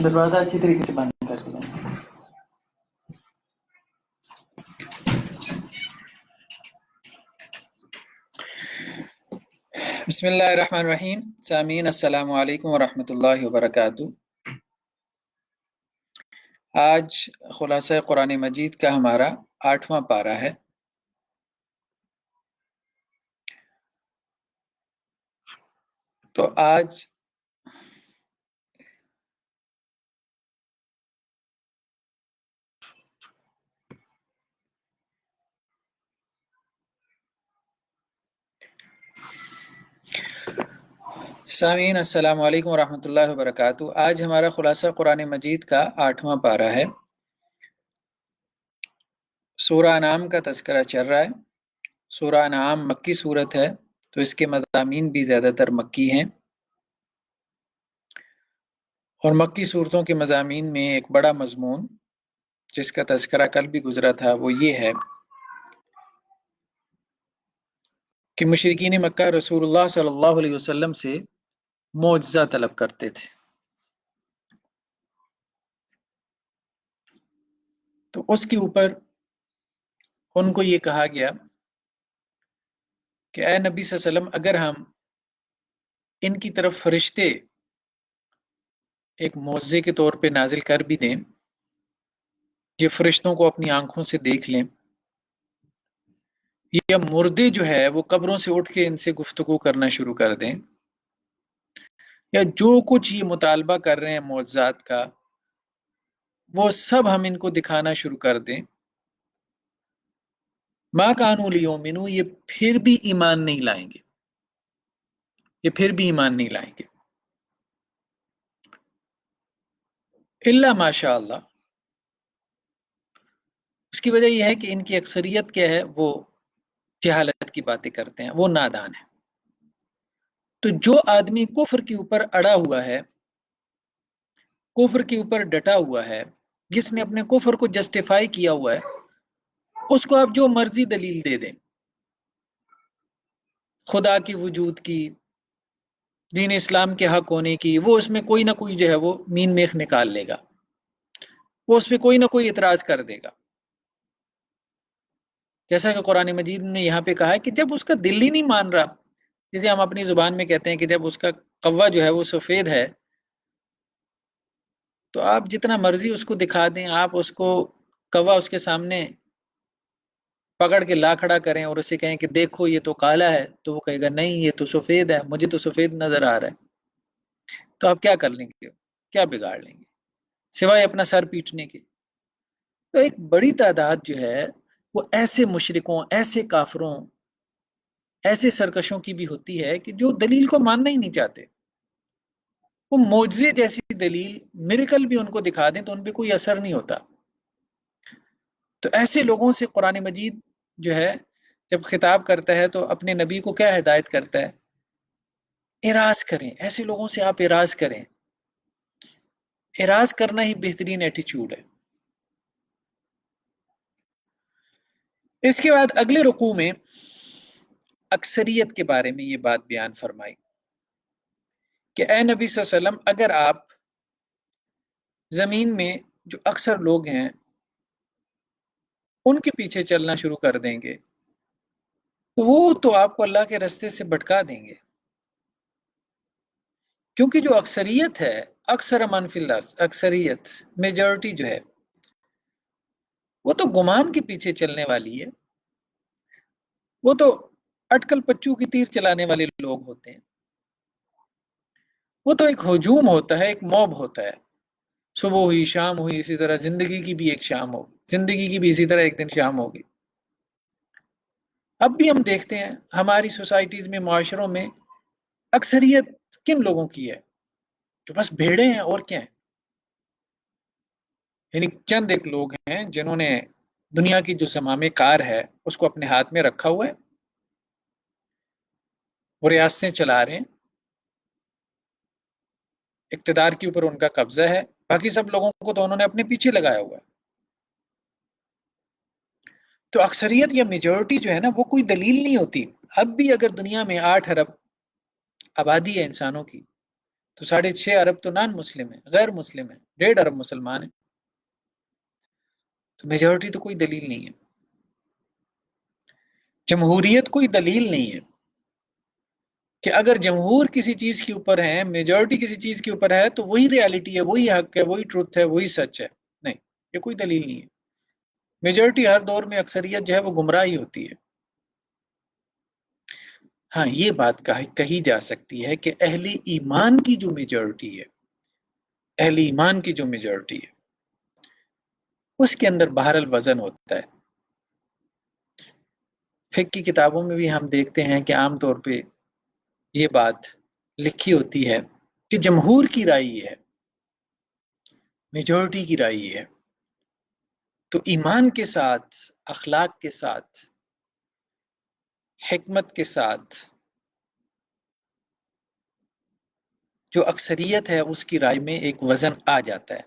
دروازہ اچھی طریقے سے بند کر کے جائیں۔ بسم اللہ الرحمن الرحیم۔ سامعین السلام علیکم ورحمۃ اللہ وبرکاتہ۔ آج خلاصہ قرآن مجید کا ہمارا 8واں پارہ ہے۔ تو آج سامعین السلام علیکم ورحمۃ اللہ وبرکاتہ۔ آج ہمارا خلاصہ قرآن مجید کا 8واں پارہ ہے۔ سورہ انعام کا تذکرہ چل رہا ہے۔ سورہ انعام مکی صورت ہے، تو اس کے مضامین بھی زیادہ تر مکی ہیں، اور مکی صورتوں کے مضامین میں ایک بڑا مضمون جس کا تذکرہ کل بھی گزرا تھا وہ یہ ہے کہ مشرکین مکہ رسول اللہ صلی اللہ علیہ وسلم سے معجزہ طلب کرتے تھے۔ تو اس کے اوپر ان کو یہ کہا گیا کہ اے نبی صلی اللہ علیہ وسلم، اگر ہم ان کی طرف فرشتے ایک معجزے کے طور پہ نازل کر بھی دیں، یہ فرشتوں کو اپنی آنکھوں سے دیکھ لیں، یا مردے جو ہے وہ قبروں سے اٹھ کے ان سے گفتگو کرنا شروع کر دیں، یا جو کچھ یہ مطالبہ کر رہے ہیں معجزات کا وہ سب ہم ان کو دکھانا شروع کر دیں، ما کانوا لیؤمنوا، یہ پھر بھی ایمان نہیں لائیں گے، یہ پھر بھی ایمان نہیں لائیں گے، الا ماشاء اللہ۔ اس کی وجہ یہ ہے کہ ان کی اکثریت کیا ہے، وہ جہالت کی باتیں کرتے ہیں، وہ نادان ہیں۔ تو جو آدمی کفر کے اوپر اڑا ہوا ہے، کفر کے اوپر ڈٹا ہوا ہے، جس نے اپنے کفر کو جسٹیفائی کیا ہوا ہے، اس کو آپ جو مرضی دلیل دے دیں، خدا کی وجود کی، دین اسلام کے حق ہونے کی، وہ اس میں کوئی نہ کوئی جو ہے وہ مین میخ نکال لے گا، وہ اس پہ کوئی نہ کوئی اعتراض کر دے گا۔ جیسا کہ قرآن مجید نے یہاں پہ کہا ہے کہ جب اس کا دل ہی نہیں مان رہا، جسے ہم اپنی زبان میں کہتے ہیں کہ جب اس کا قوا جو ہے وہ سفید ہے، تو آپ جتنا مرضی اس کو دکھا دیں، آپ اس کو قوا اس کے سامنے پکڑ کے لا کھڑا کریں اور اسے کہیں کہ دیکھو یہ تو کالا ہے، تو وہ کہے گا نہیں یہ تو سفید ہے، مجھے تو سفید نظر آ رہا ہے۔ تو آپ کیا کر لیں گے، کیا بگاڑ لیں گے سوائے اپنا سر پیٹنے کے؟ تو ایک بڑی تعداد جو ہے وہ ایسے مشرکوں، ایسے کافروں، ایسے سرکشوں کی بھی ہوتی ہے کہ جو دلیل کو ماننا ہی نہیں چاہتے۔ وہ معجزے جیسی دلیل، میریکل بھی ان کو دکھا دیں تو ان پہ کوئی اثر نہیں ہوتا۔ تو ایسے لوگوں سے قرآن مجید جو ہے جب خطاب کرتا ہے تو اپنے نبی کو کیا ہدایت کرتا ہے؟ اعراض کریں، ایسے لوگوں سے آپ اعراض کریں۔ اعراض کرنا ہی بہترین ایٹیچیوڈ ہے۔ اس کے بعد اگلے رکوع میں اکثریت کے بارے میں یہ بات بیان فرمائی کہ اے نبی صلی اللہ علیہ وسلم، اگر آپ زمین میں جو اکثر لوگ ہیں ان کے پیچھے چلنا شروع کر دیں گے تو وہ تو آپ کو اللہ کے راستے سے بھٹکا دیں گے، کیونکہ جو اکثریت ہے، اکثر من فی الارض، اکثریت، میجورٹی جو ہے وہ تو گمان کے پیچھے چلنے والی ہے، وہ تو اٹکل پچو کی تیر چلانے والے لوگ ہوتے ہیں۔ وہ تو ایک ہجوم ہوتا ہے، ایک موب ہوتا ہے، صبح ہوئی شام ہوئی، اسی طرح زندگی کی بھی ایک شام ہوگی، زندگی کی بھی اسی طرح ایک دن شام ہوگی۔ اب بھی ہم دیکھتے ہیں ہماری سوسائٹیز میں، معاشروں میں اکثریت کن لوگوں کی ہے؟ جو بس بھیڑے ہیں، اور کیا ہیں؟ یعنی چند ایک لوگ ہیں جنہوں نے دنیا کی جو زمام کار ہے اس کو اپنے ہاتھ میں رکھا ہوا ہے، وہ ریاستیں چلا رہے ہیں، اقتدار کے اوپر ان کا قبضہ ہے، باقی سب لوگوں کو تو انہوں نے اپنے پیچھے لگایا ہوا ہے۔ تو اکثریت یا میجورٹی جو ہے نا، وہ کوئی دلیل نہیں ہوتی۔ اب بھی اگر دنیا میں 8 ارب آبادی ہے انسانوں کی، تو 6.5 ارب تو نان مسلم ہے، غیر مسلم ہے، 1.5 ارب مسلمان ہیں، تو میجورٹی تو کوئی دلیل نہیں ہے، جمہوریت کوئی دلیل نہیں ہے کہ اگر جمہور کسی چیز کے اوپر ہے، میجورٹی کسی چیز کے اوپر ہے تو وہی ریالٹی ہے، وہی حق ہے، وہی ٹروتھ ہے، وہی سچ ہے، نہیں، یہ کوئی دلیل نہیں ہے۔ میجورٹی ہر دور میں اکثریت جو ہے وہ گمراہی ہوتی ہے۔ ہاں یہ بات کہی جا سکتی ہے کہ اہل ایمان کی جو میجورٹی ہے، اہل ایمان کی جو میجورٹی ہے اس کے اندر بہرحال وزن ہوتا ہے۔ فقہ کی کتابوں میں بھی ہم دیکھتے ہیں کہ عام طور پہ یہ بات لکھی ہوتی ہے کہ جمہور کی رائے یہ ہے، میجورٹی کی رائے یہ ہے، تو ایمان کے ساتھ، اخلاق کے ساتھ، حکمت کے ساتھ جو اکثریت ہے اس کی رائے میں ایک وزن آ جاتا ہے۔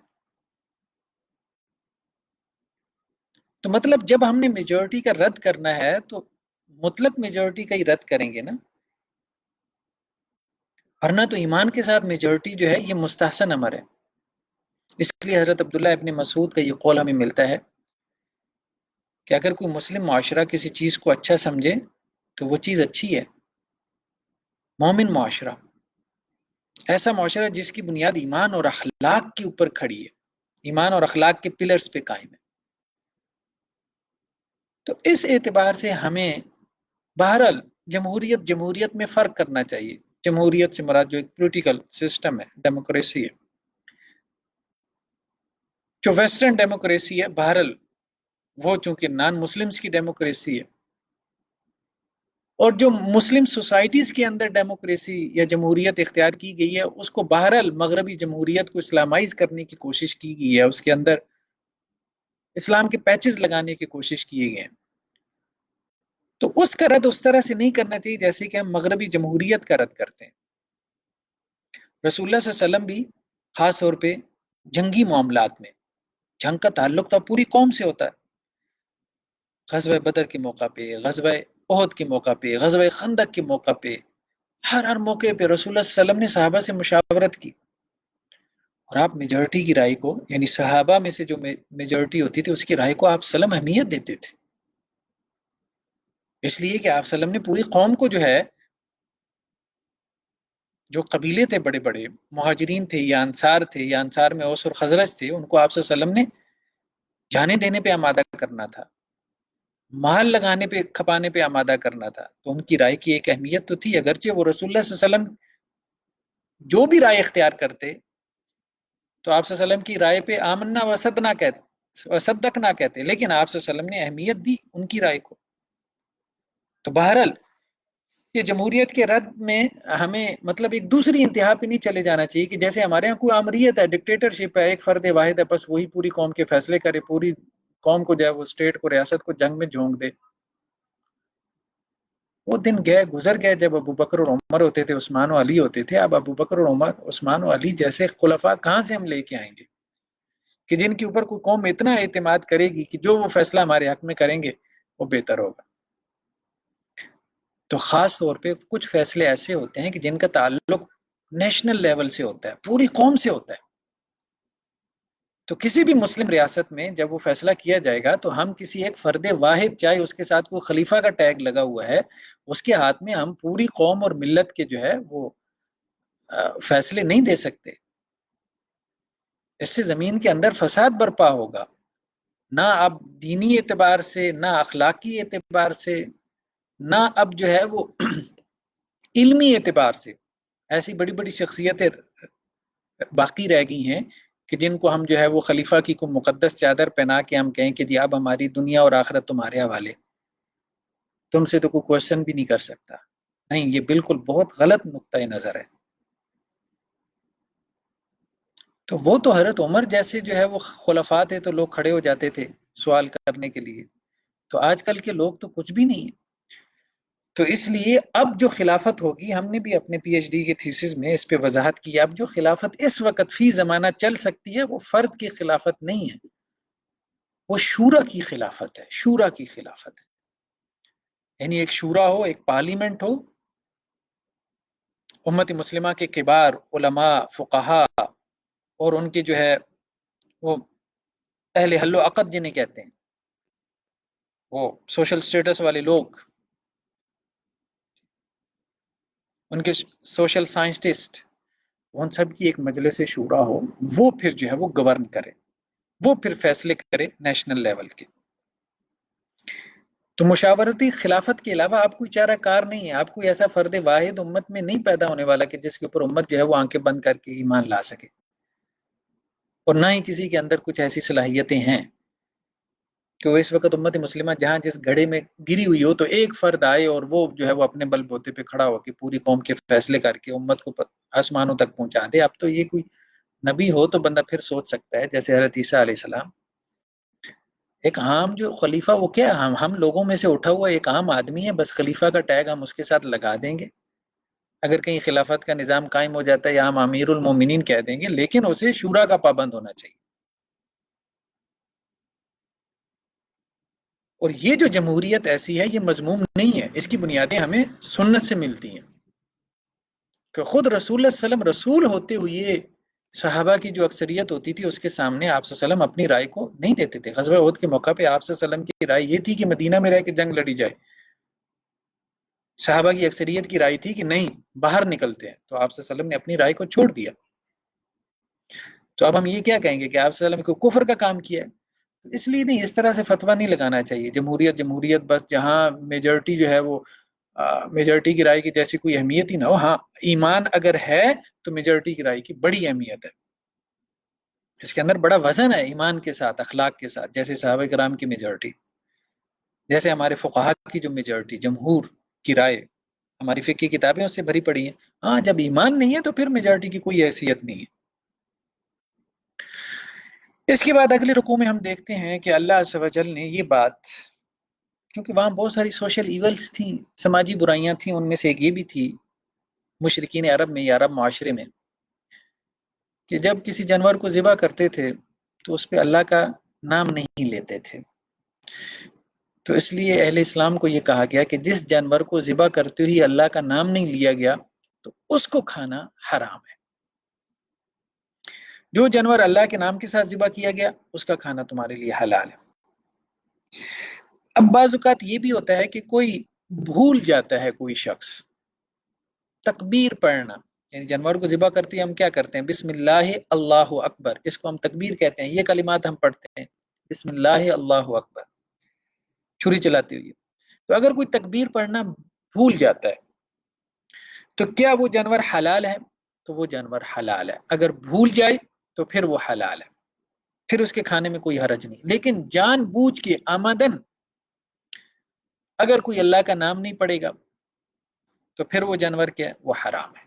تو مطلب جب ہم نے میجورٹی کا رد کرنا ہے تو مطلق میجورٹی کا ہی رد کریں گے نا، ورنہ تو ایمان کے ساتھ میجورٹی جو ہے یہ مستحسن امر ہے۔ اس لیے حضرت عبداللہ ابن مسعود کا یہ قول ہمیں ملتا ہے کہ اگر کوئی مسلم معاشرہ کسی چیز کو اچھا سمجھے تو وہ چیز اچھی ہے۔ مومن معاشرہ، ایسا معاشرہ جس کی بنیاد ایمان اور اخلاق کے اوپر کھڑی ہے، ایمان اور اخلاق کے پلرز پہ قائم ہے، تو اس اعتبار سے ہمیں بہرحال جمہوریت میں فرق کرنا چاہیے۔ جمہوریت سے مراد جو ایک پولیٹیکل سسٹم ہے، ڈیموکریسی ہے، جو ویسٹرن ڈیموکریسی ہے، بہرحال وہ چونکہ نان مسلمز کی ڈیموکریسی ہے، اور جو مسلم سوسائٹیز کے اندر ڈیموکریسی یا جمہوریت اختیار کی گئی ہے اس کو بہرحال مغربی جمہوریت کو اسلامائز کرنے کی کوشش کی گئی ہے، اس کے اندر اسلام کے پیچز لگانے کی کوشش کیے گئے ہیں۔ تو اس کا رد اس طرح سے نہیں کرنا چاہیے جیسے کہ ہم مغربی جمہوریت کا رد کرتے ہیں۔ رسول اللہ صلی اللہ علیہ وسلم بھی خاص طور پہ جنگی معاملات میں، جنگ کا تعلق تو پوری قوم سے ہوتا ہے، غزوہ بدر کے موقع پہ، غزوہ احد کے موقع پہ، غزوہ خندق کے موقع پہ، ہر موقع پہ رسول اللہ صلی اللہ علیہ وسلم نے صحابہ سے مشاورت کی، اور آپ میجورٹی کی رائے کو، یعنی صحابہ میں سے جو میجورٹی ہوتی تھی اس کی رائے کو آپ سلم اہمیت دیتے تھے، اس لیے کہ آپ صلی اللہ علیہ وسلم نے پوری قوم کو جو ہے، جو قبیلے تھے بڑے بڑے، مہاجرین تھے یا انصار تھے، یا انصار میں اوس اور خزرج تھے، ان کو آپ صلی اللہ علیہ وسلم نے جانے دینے پہ آمادہ کرنا تھا، مال لگانے پہ، کھپانے پہ آمادہ کرنا تھا، تو ان کی رائے کی ایک اہمیت تو تھی، اگرچہ وہ رسول اللہ صلی اللہ علیہ وسلم جو بھی رائے اختیار کرتے تو آپ صلی اللہ علیہ وسلم کی رائے پہ آمنا وصدقنا کہتے، لیکن آپ صلی اللہ علیہ وسلم نے اہمیت دی ان کی رائے کو۔ تو بہرحال یہ جمہوریت کے رد میں ہمیں مطلب ایک دوسری انتہا پہ نہیں چلے جانا چاہیے کہ جیسے ہمارے ہاں کوئی آمریت ہے، ڈکٹیٹرشپ ہے، ایک فرد واحد ہے، بس وہی پوری قوم کے فیصلے کرے، پوری قوم کو جو ہے وہ اسٹیٹ کو، ریاست کو جنگ میں جھونک دے۔ وہ دن گزر گئے جب ابو بکر اور عمر ہوتے تھے، عثمان و علی ہوتے تھے۔ اب ابو بکر اور عمر، عثمان و علی جیسے خلفاء کہاں سے ہم لے کے آئیں گے کہ جن کے اوپر کوئی قوم اتنا اعتماد کرے گی کہ جو وہ فیصلہ ہمارے حق میں کریں گے وہ بہتر ہوگا۔ تو خاص طور پہ کچھ فیصلے ایسے ہوتے ہیں کہ جن کا تعلق نیشنل لیول سے ہوتا ہے، پوری قوم سے ہوتا ہے، تو کسی بھی مسلم ریاست میں جب وہ فیصلہ کیا جائے گا تو ہم کسی ایک فرد واحد، چاہے اس کے ساتھ کوئی خلیفہ کا ٹیگ لگا ہوا ہے، اس کے ہاتھ میں ہم پوری قوم اور ملت کے جو ہے وہ فیصلے نہیں دے سکتے۔ اس سے زمین کے اندر فساد برپا ہوگا، نہ اب دینی اعتبار سے، نہ اخلاقی اعتبار سے، نہ اب جو ہے وہ علمی اعتبار سے۔ ایسی بڑی بڑی شخصیتیں باقی رہ گئی ہیں کہ جن کو ہم جو ہے وہ خلیفہ کی کو مقدس چادر پہنا کے ہم کہیں کہ جی اب ہماری دنیا اور آخرت تمہارے حوالے، تم سے تو کوئی کوشچن بھی نہیں کر سکتا۔ نہیں، یہ بالکل بہت غلط نقطۂ نظر ہے۔ تو وہ تو حضرت عمر جیسے جو ہے وہ خلفاء تھے تو لوگ کھڑے ہو جاتے تھے سوال کرنے کے لیے، تو آج کل کے لوگ تو کچھ بھی نہیں ہیں۔ تو اس لیے اب جو خلافت ہوگی، ہم نے بھی اپنے پی ایچ ڈی کے تھیسس میں اس پہ وضاحت کی، اب جو خلافت اس وقت فی زمانہ چل سکتی ہے وہ فرد کی خلافت نہیں ہے، وہ شورا کی خلافت ہے، شورا کی خلافت ہے، یعنی ایک شورا ہو، ایک پارلیمنٹ ہو، امت مسلمہ کے کبار علماء فقہا اور ان کے جو ہے وہ اہل حل و عقد جنہیں کہتے ہیں، وہ سوشل سٹیٹس والے لوگ، ان کے سوشل سائنسٹسٹ، ان سب کی ایک مجلس شورا ہو، وہ پھر جو ہے وہ گورن کرے، وہ پھر فیصلے کرے نیشنل لیول کے۔ تو مشاورتی خلافت کے علاوہ آپ کوئی چارہ کار نہیں ہے، آپ کوئی ایسا فرد واحد امت میں نہیں پیدا ہونے والا کہ جس کے اوپر امت جو ہے وہ آنکھیں بند کر کے ایمان لا سکے، اور نہ ہی کسی کے اندر کچھ ایسی صلاحیتیں ہیں کہ وہ اس وقت امت مسلمہ جہاں جس گھڑے میں گری ہوئی ہو تو ایک فرد آئے اور وہ جو ہے وہ اپنے بل بوتے پہ کھڑا ہو کے پوری قوم کے فیصلے کر کے امت کو آسمانوں تک پہنچا دے۔ اب تو یہ کوئی نبی ہو تو بندہ پھر سوچ سکتا ہے، جیسے حضرت عیسیٰ علیہ السلام ایک عام جو خلیفہ، وہ کیا ہم لوگوں میں سے اٹھا ہوا ایک عام آدمی ہے، بس خلیفہ کا ٹیگ ہم اس کے ساتھ لگا دیں گے، اگر کہیں خلافت کا نظام قائم ہو جاتا ہے یا ہم امیر المومنین کہہ دیں گے، لیکن اسے شورا کا پابند ہونا چاہیے۔ اور یہ جو جمہوریت ایسی ہے یہ مذموم نہیں ہے، اس کی بنیادیں ہمیں سنت سے ملتی ہیں کہ خود رسول اللہ صلی اللہ علیہ وسلم رسول ہوتے ہوئے صحابہ کی جو اکثریت ہوتی تھی اس کے سامنے آپ صلی اللہ علیہ وسلم اپنی رائے کو نہیں دیتے تھے۔ غزوہ احد کے موقع پہ آپ صلی اللہ علیہ وسلم کی رائے یہ تھی کہ مدینہ میں رہ کے جنگ لڑی جائے، صحابہ کی اکثریت کی رائے تھی کہ نہیں باہر نکلتے ہیں، تو آپ صلی اللہ علیہ وسلم نے اپنی رائے کو چھوڑ دیا۔ تو اب ہم یہ کیا کہیں گے کہ آپ صلی اللہ علیہ وسلم کو کفر کا کام کیا ہے؟ اس لیے نہیں، اس طرح سے فتویٰ نہیں لگانا چاہیے جمہوریت بس جہاں میجورٹی جو ہے وہ میجورٹی کی رائے کی جیسی کوئی اہمیت ہی نہ ہو۔ ہاں ایمان اگر ہے تو میجورٹی کی رائے کی بڑی اہمیت ہے، اس کے اندر بڑا وزن ہے ایمان کے ساتھ، اخلاق کے ساتھ، جیسے صحابہ کرام کی میجورٹی، جیسے ہمارے فقہا کی جو میجورٹی جمہور کی رائے، ہماری فقہ کی کتابیں اس سے بھری پڑی ہیں۔ ہاں جب ایمان نہیں ہے تو پھر میجورٹی کی کوئی حیثیت نہیں ہے۔ اس کے بعد اگلے رکوع میں ہم دیکھتے ہیں کہ اللہ عز و جل نے یہ بات، کیونکہ وہاں بہت ساری سوشل ایولز تھیں، سماجی برائیاں تھیں، ان میں سے ایک یہ بھی تھی مشرکین عرب میں یا عرب معاشرے میں کہ جب کسی جانور کو ذبح کرتے تھے تو اس پہ اللہ کا نام نہیں لیتے تھے۔ تو اس لیے اہل اسلام کو یہ کہا گیا کہ جس جانور کو ذبح کرتے ہوئے اللہ کا نام نہیں لیا گیا تو اس کو کھانا حرام ہے۔ جو جانور اللہ کے نام کے ساتھ ذبح کیا گیا اس کا کھانا تمہارے لیے حلال ہے۔ اب بعض اوقات یہ بھی ہوتا ہے کہ کوئی بھول جاتا ہے، کوئی شخص تکبیر پڑھنا، یعنی جانور کو ذبح کرتے ہیں ہم کیا کرتے ہیں بسم اللہ اللہ اکبر، اس کو ہم تکبیر کہتے ہیں، یہ کلمات ہم پڑھتے ہیں بسم اللہ اللہ اکبر چھری چلاتے ہوئے۔ تو اگر کوئی تکبیر پڑھنا بھول جاتا ہے تو کیا وہ جانور حلال ہے؟ تو وہ جانور حلال ہے، اگر بھول جائے تو پھر وہ حلال ہے، پھر اس کے کھانے میں کوئی حرج نہیں۔ لیکن جان بوجھ کے آمدن اگر کوئی اللہ کا نام نہیں پڑے گا تو پھر وہ جانور کیا ہے؟ وہ حرام ہے۔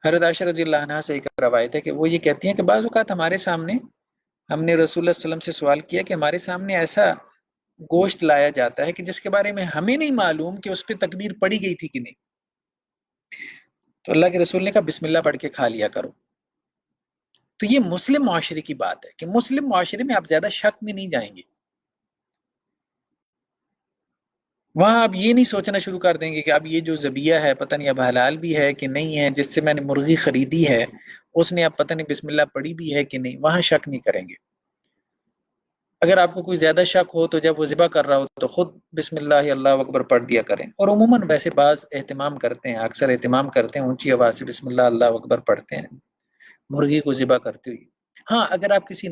حضرت عائشہ رضی اللہ عنہا سے ایک روایت ہے کہ وہ یہ کہتی ہیں کہ بعض اوقات ہمارے سامنے، ہم نے رسول اللہ صلی اللہ علیہ وسلم سے سوال کیا کہ ہمارے سامنے ایسا گوشت لایا جاتا ہے کہ جس کے بارے میں ہمیں نہیں معلوم کہ اس پہ تکبیر پڑی گئی تھی کہ نہیں، تو اللہ کے رسول نے کہا بسم اللہ پڑھ کے کھا لیا کرو۔ تو یہ مسلم معاشرے کی بات ہے کہ مسلم معاشرے میں آپ زیادہ شک میں نہیں جائیں گے، وہاں آپ یہ نہیں سوچنا شروع کر دیں گے کہ اب یہ جو ذبیحہ ہے پتہ نہیں اب حلال بھی ہے کہ نہیں ہے، جس سے میں نے مرغی خریدی ہے اس نے اب پتہ نہیں بسم اللہ پڑھی بھی ہے کہ نہیں، وہاں شک نہیں کریں گے۔ اگر آپ کو کوئی زیادہ شک ہو تو جب وہ ذبح کر رہا ہو تو خود بسم اللہ اللہ اکبر پڑھ دیا کریں، اور عموماً ویسے بعض اہتمام کرتے ہیں، اکثر اہتمام کرتے ہیں، اونچی آواز سے بسم اللہ اللہ اکبر پڑھتے ہیں مرغی کو ذبح کرتے ہوئے۔ ہاں اگر آپ کسی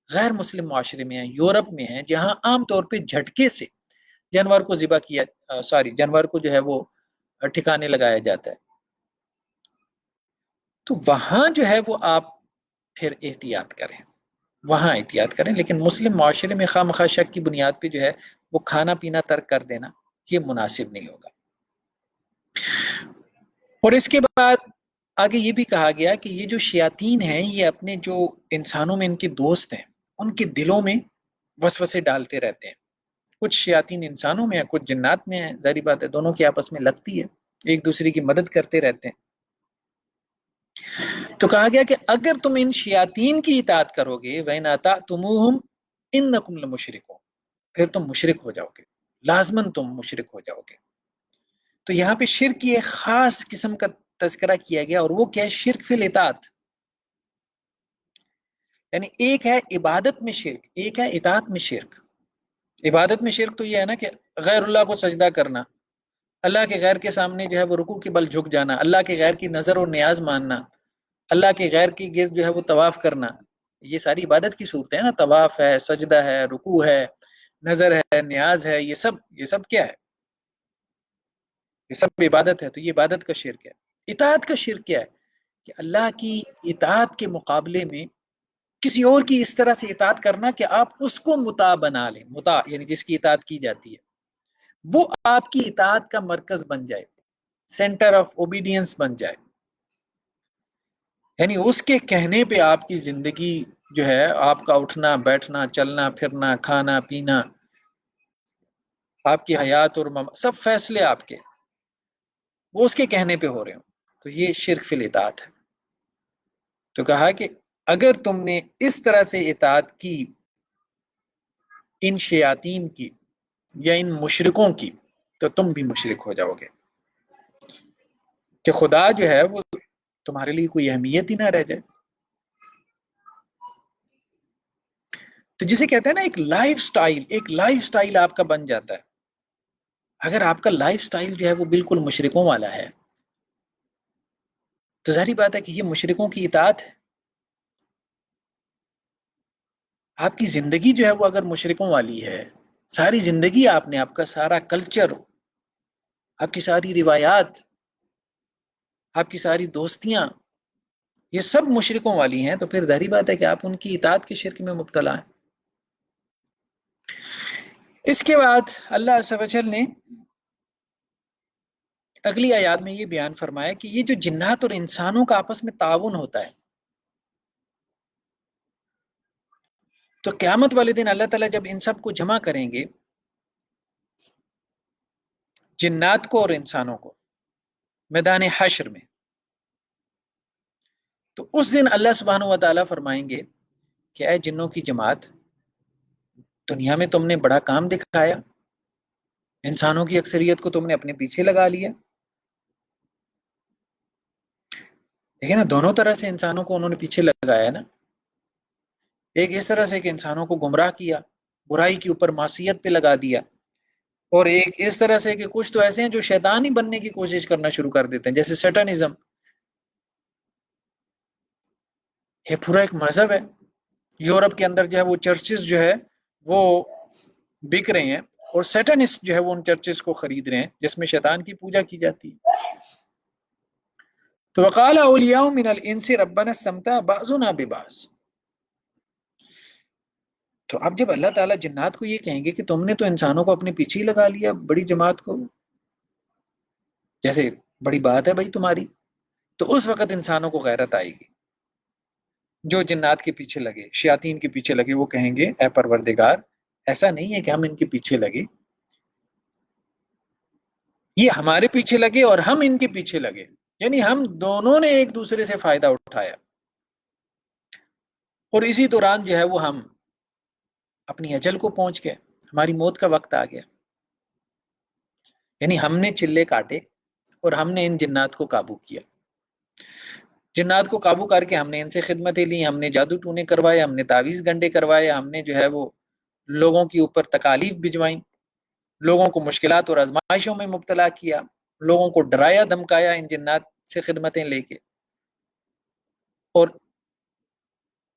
غیر مسلم معاشرے میں ہیں، یورپ میں ہیں، جہاں عام طور پہ جھٹکے سے جانور کو ذبح کیا جانور کو جو ہے وہ ٹھکانے لگایا جاتا ہے، تو وہاں جو ہے وہ آپ پھر احتیاط کریں، وہاں احتیاط کریں۔ لیکن مسلم معاشرے میں خواہ مخواہ شک کی بنیاد پہ جو ہے وہ کھانا پینا ترک کر دینا یہ مناسب نہیں ہوگا۔ اور اس کے بعد آگے یہ بھی کہا گیا کہ یہ جو شیاطین ہیں یہ اپنے جو انسانوں میں ان کے دوست ہیں ان کے دلوں میں وسوسے ڈالتے رہتے ہیں، کچھ شیاطین انسانوں میں ہیں کچھ جنات میں ہیں، ظاہری بات ہے دونوں کی آپس میں لگتی ہے، ایک دوسرے کی مدد کرتے رہتے ہیں۔ تو کہا گیا کہ اگر تم ان شیاطین کی اطاعت کرو گے وَإِنْ أَطَعْتُمُوهُمْ إِنَّكُمْ لَمُشْرِكُونَ، پھر تم مشرک ہو جاؤ گے، لازماً تم مشرک ہو جاؤ گے۔ تو یہاں پہ شرک کی ایک خاص قسم کا تذکرہ کیا گیا، اور وہ کیا ہے؟ شرک فی الاطاعت. یعنی ایک ہے عبادت میں شرک، ایک ہے اطاعت میں شرک. عبادت میں شرک تو یہ ہے نا کہ غیر اللہ کو سجدہ کرنا، اللہ کے غیر کے سامنے جو ہے وہ رکوع کے بل جھک جانا، اللہ کے غیر کی نظر اور نیاز ماننا، اللہ کے غیر کی گرد جو ہے وہ طواف کرنا. یہ ساری عبادت کی صورتیں ہیں نا، طواف ہے، سجدہ ہے، رکوع ہے، نظر ہے، نیاز ہے، یہ سب کیا ہے؟ یہ سب عبادت ہے. تو یہ عبادت کا شرک ہے. اطاعت کا شرک کیا ہے؟ کہ اللہ کی اطاعت کے مقابلے میں کسی اور کی اس طرح سے اطاعت کرنا کہ آپ اس کو مطاع بنا لیں. مطاع یعنی جس کی اطاعت کی جاتی ہے، وہ آپ کی اطاعت کا مرکز بن جائے، سینٹر آف اوبیڈینس بن جائے. یعنی اس کے کہنے پہ آپ کی زندگی جو ہے، آپ کا اٹھنا بیٹھنا، چلنا پھرنا، کھانا پینا، آپ کی حیات اور سب فیصلے آپ کے، وہ اس کے کہنے پہ ہو رہے ہوں. تو یہ شرک فی الاطاعت ہے. تو کہا کہ اگر تم نے اس طرح سے اطاعت کی ان شیاطین کی یا ان مشرکوں کی، تو تم بھی مشرک ہو جاؤ گے، کہ خدا جو ہے وہ تمہارے لیے کوئی اہمیت ہی نہ رہ جائے. تو جسے کہتے ہیں نا ایک لائف سٹائل آپ کا بن جاتا ہے. اگر آپ کا لائف سٹائل جو ہے وہ بالکل مشرکوں والا ہے، تو ظاہری بات ہے کہ یہ مشرکوں کی اطاعت ہے. آپ کی زندگی جو ہے وہ اگر مشرکوں والی ہے، ساری زندگی آپ کا سارا کلچر، آپ کی ساری روایات، آپ کی ساری دوستیاں، یہ سب مشرکوں والی ہیں، تو پھر ظاہری بات ہے کہ آپ ان کی اطاعت کے شرک میں مبتلا ہیں. اس کے بعد اللہ عز و جل نے اگلی آیات میں یہ بیان فرمایا کہ یہ جو جنات اور انسانوں کا آپس میں تعاون ہوتا ہے، تو قیامت والے دن اللہ تعالیٰ جب ان سب کو جمع کریں گے، جنات کو اور انسانوں کو، میدان حشر میں، تو اس دن اللہ سبحانہ و تعالیٰ فرمائیں گے کہ اے جنوں کی جماعت، دنیا میں تم نے بڑا کام دکھایا، انسانوں کی اکثریت کو تم نے اپنے پیچھے لگا لیا. دیکھیں نا، دونوں طرح سے انسانوں کو انہوں نے پیچھے لگایا ہے نا. ایک اس طرح سے کہ انسانوں کو گمراہ کیا، برائی کے اوپر معصیت پہ لگا دیا، اور ایک اس طرح سے کہ کچھ تو ایسے ہیں جو شیطان ہی بننے کی کوشش کرنا شروع کر دیتے ہیں، جیسے سیٹنزم. یہ پورا ایک مذہب ہے. یورپ کے اندر جو ہے وہ چرچز جو ہے وہ بک رہے ہیں، اور سیٹنسٹ جو ہے وہ ان چرچز کو خرید رہے ہیں جس میں شیطان کی پوجا کی جاتی ہے. تو وقال اولیاء من الانس ربنا استمتع بعضنا ببعض. تو اب جب اللہ تعالیٰ جنات کو یہ کہیں گے کہ تم نے تو انسانوں کو اپنے پیچھے ہی لگا لیا، بڑی جماعت کو، جیسے بڑی بات ہے بھائی تمہاری، تو اس وقت انسانوں کو غیرت آئے گی. جو جنات کے پیچھے لگے، شیاطین کے پیچھے لگے، وہ کہیں گے اے پروردگار، ایسا نہیں ہے کہ ہم ان کے پیچھے لگے، یہ ہمارے پیچھے لگے اور ہم ان کے پیچھے لگے، یعنی ہم دونوں نے ایک دوسرے سے فائدہ اٹھایا، اور اسی دوران جو ہے وہ ہم اپنی اجل کو پہنچ گئے، ہماری موت کا وقت آ گیا. یعنی ہم نے چلے کاٹے اور ہم نے ان جنات کو قابو کیا. جنات کو قابو کر کے ہم نے ان سے خدمتیں لی، ہم نے جادو ٹونے کروائے، ہم نے تعویذ گنڈے کروائے، ہم نے جو ہے وہ لوگوں کے اوپر تکالیف بھجوائیں، لوگوں کو مشکلات اور آزمائشوں میں مبتلا کیا، لوگوں کو ڈرایا دھمکایا ان جنات سے خدمتیں لے کے، اور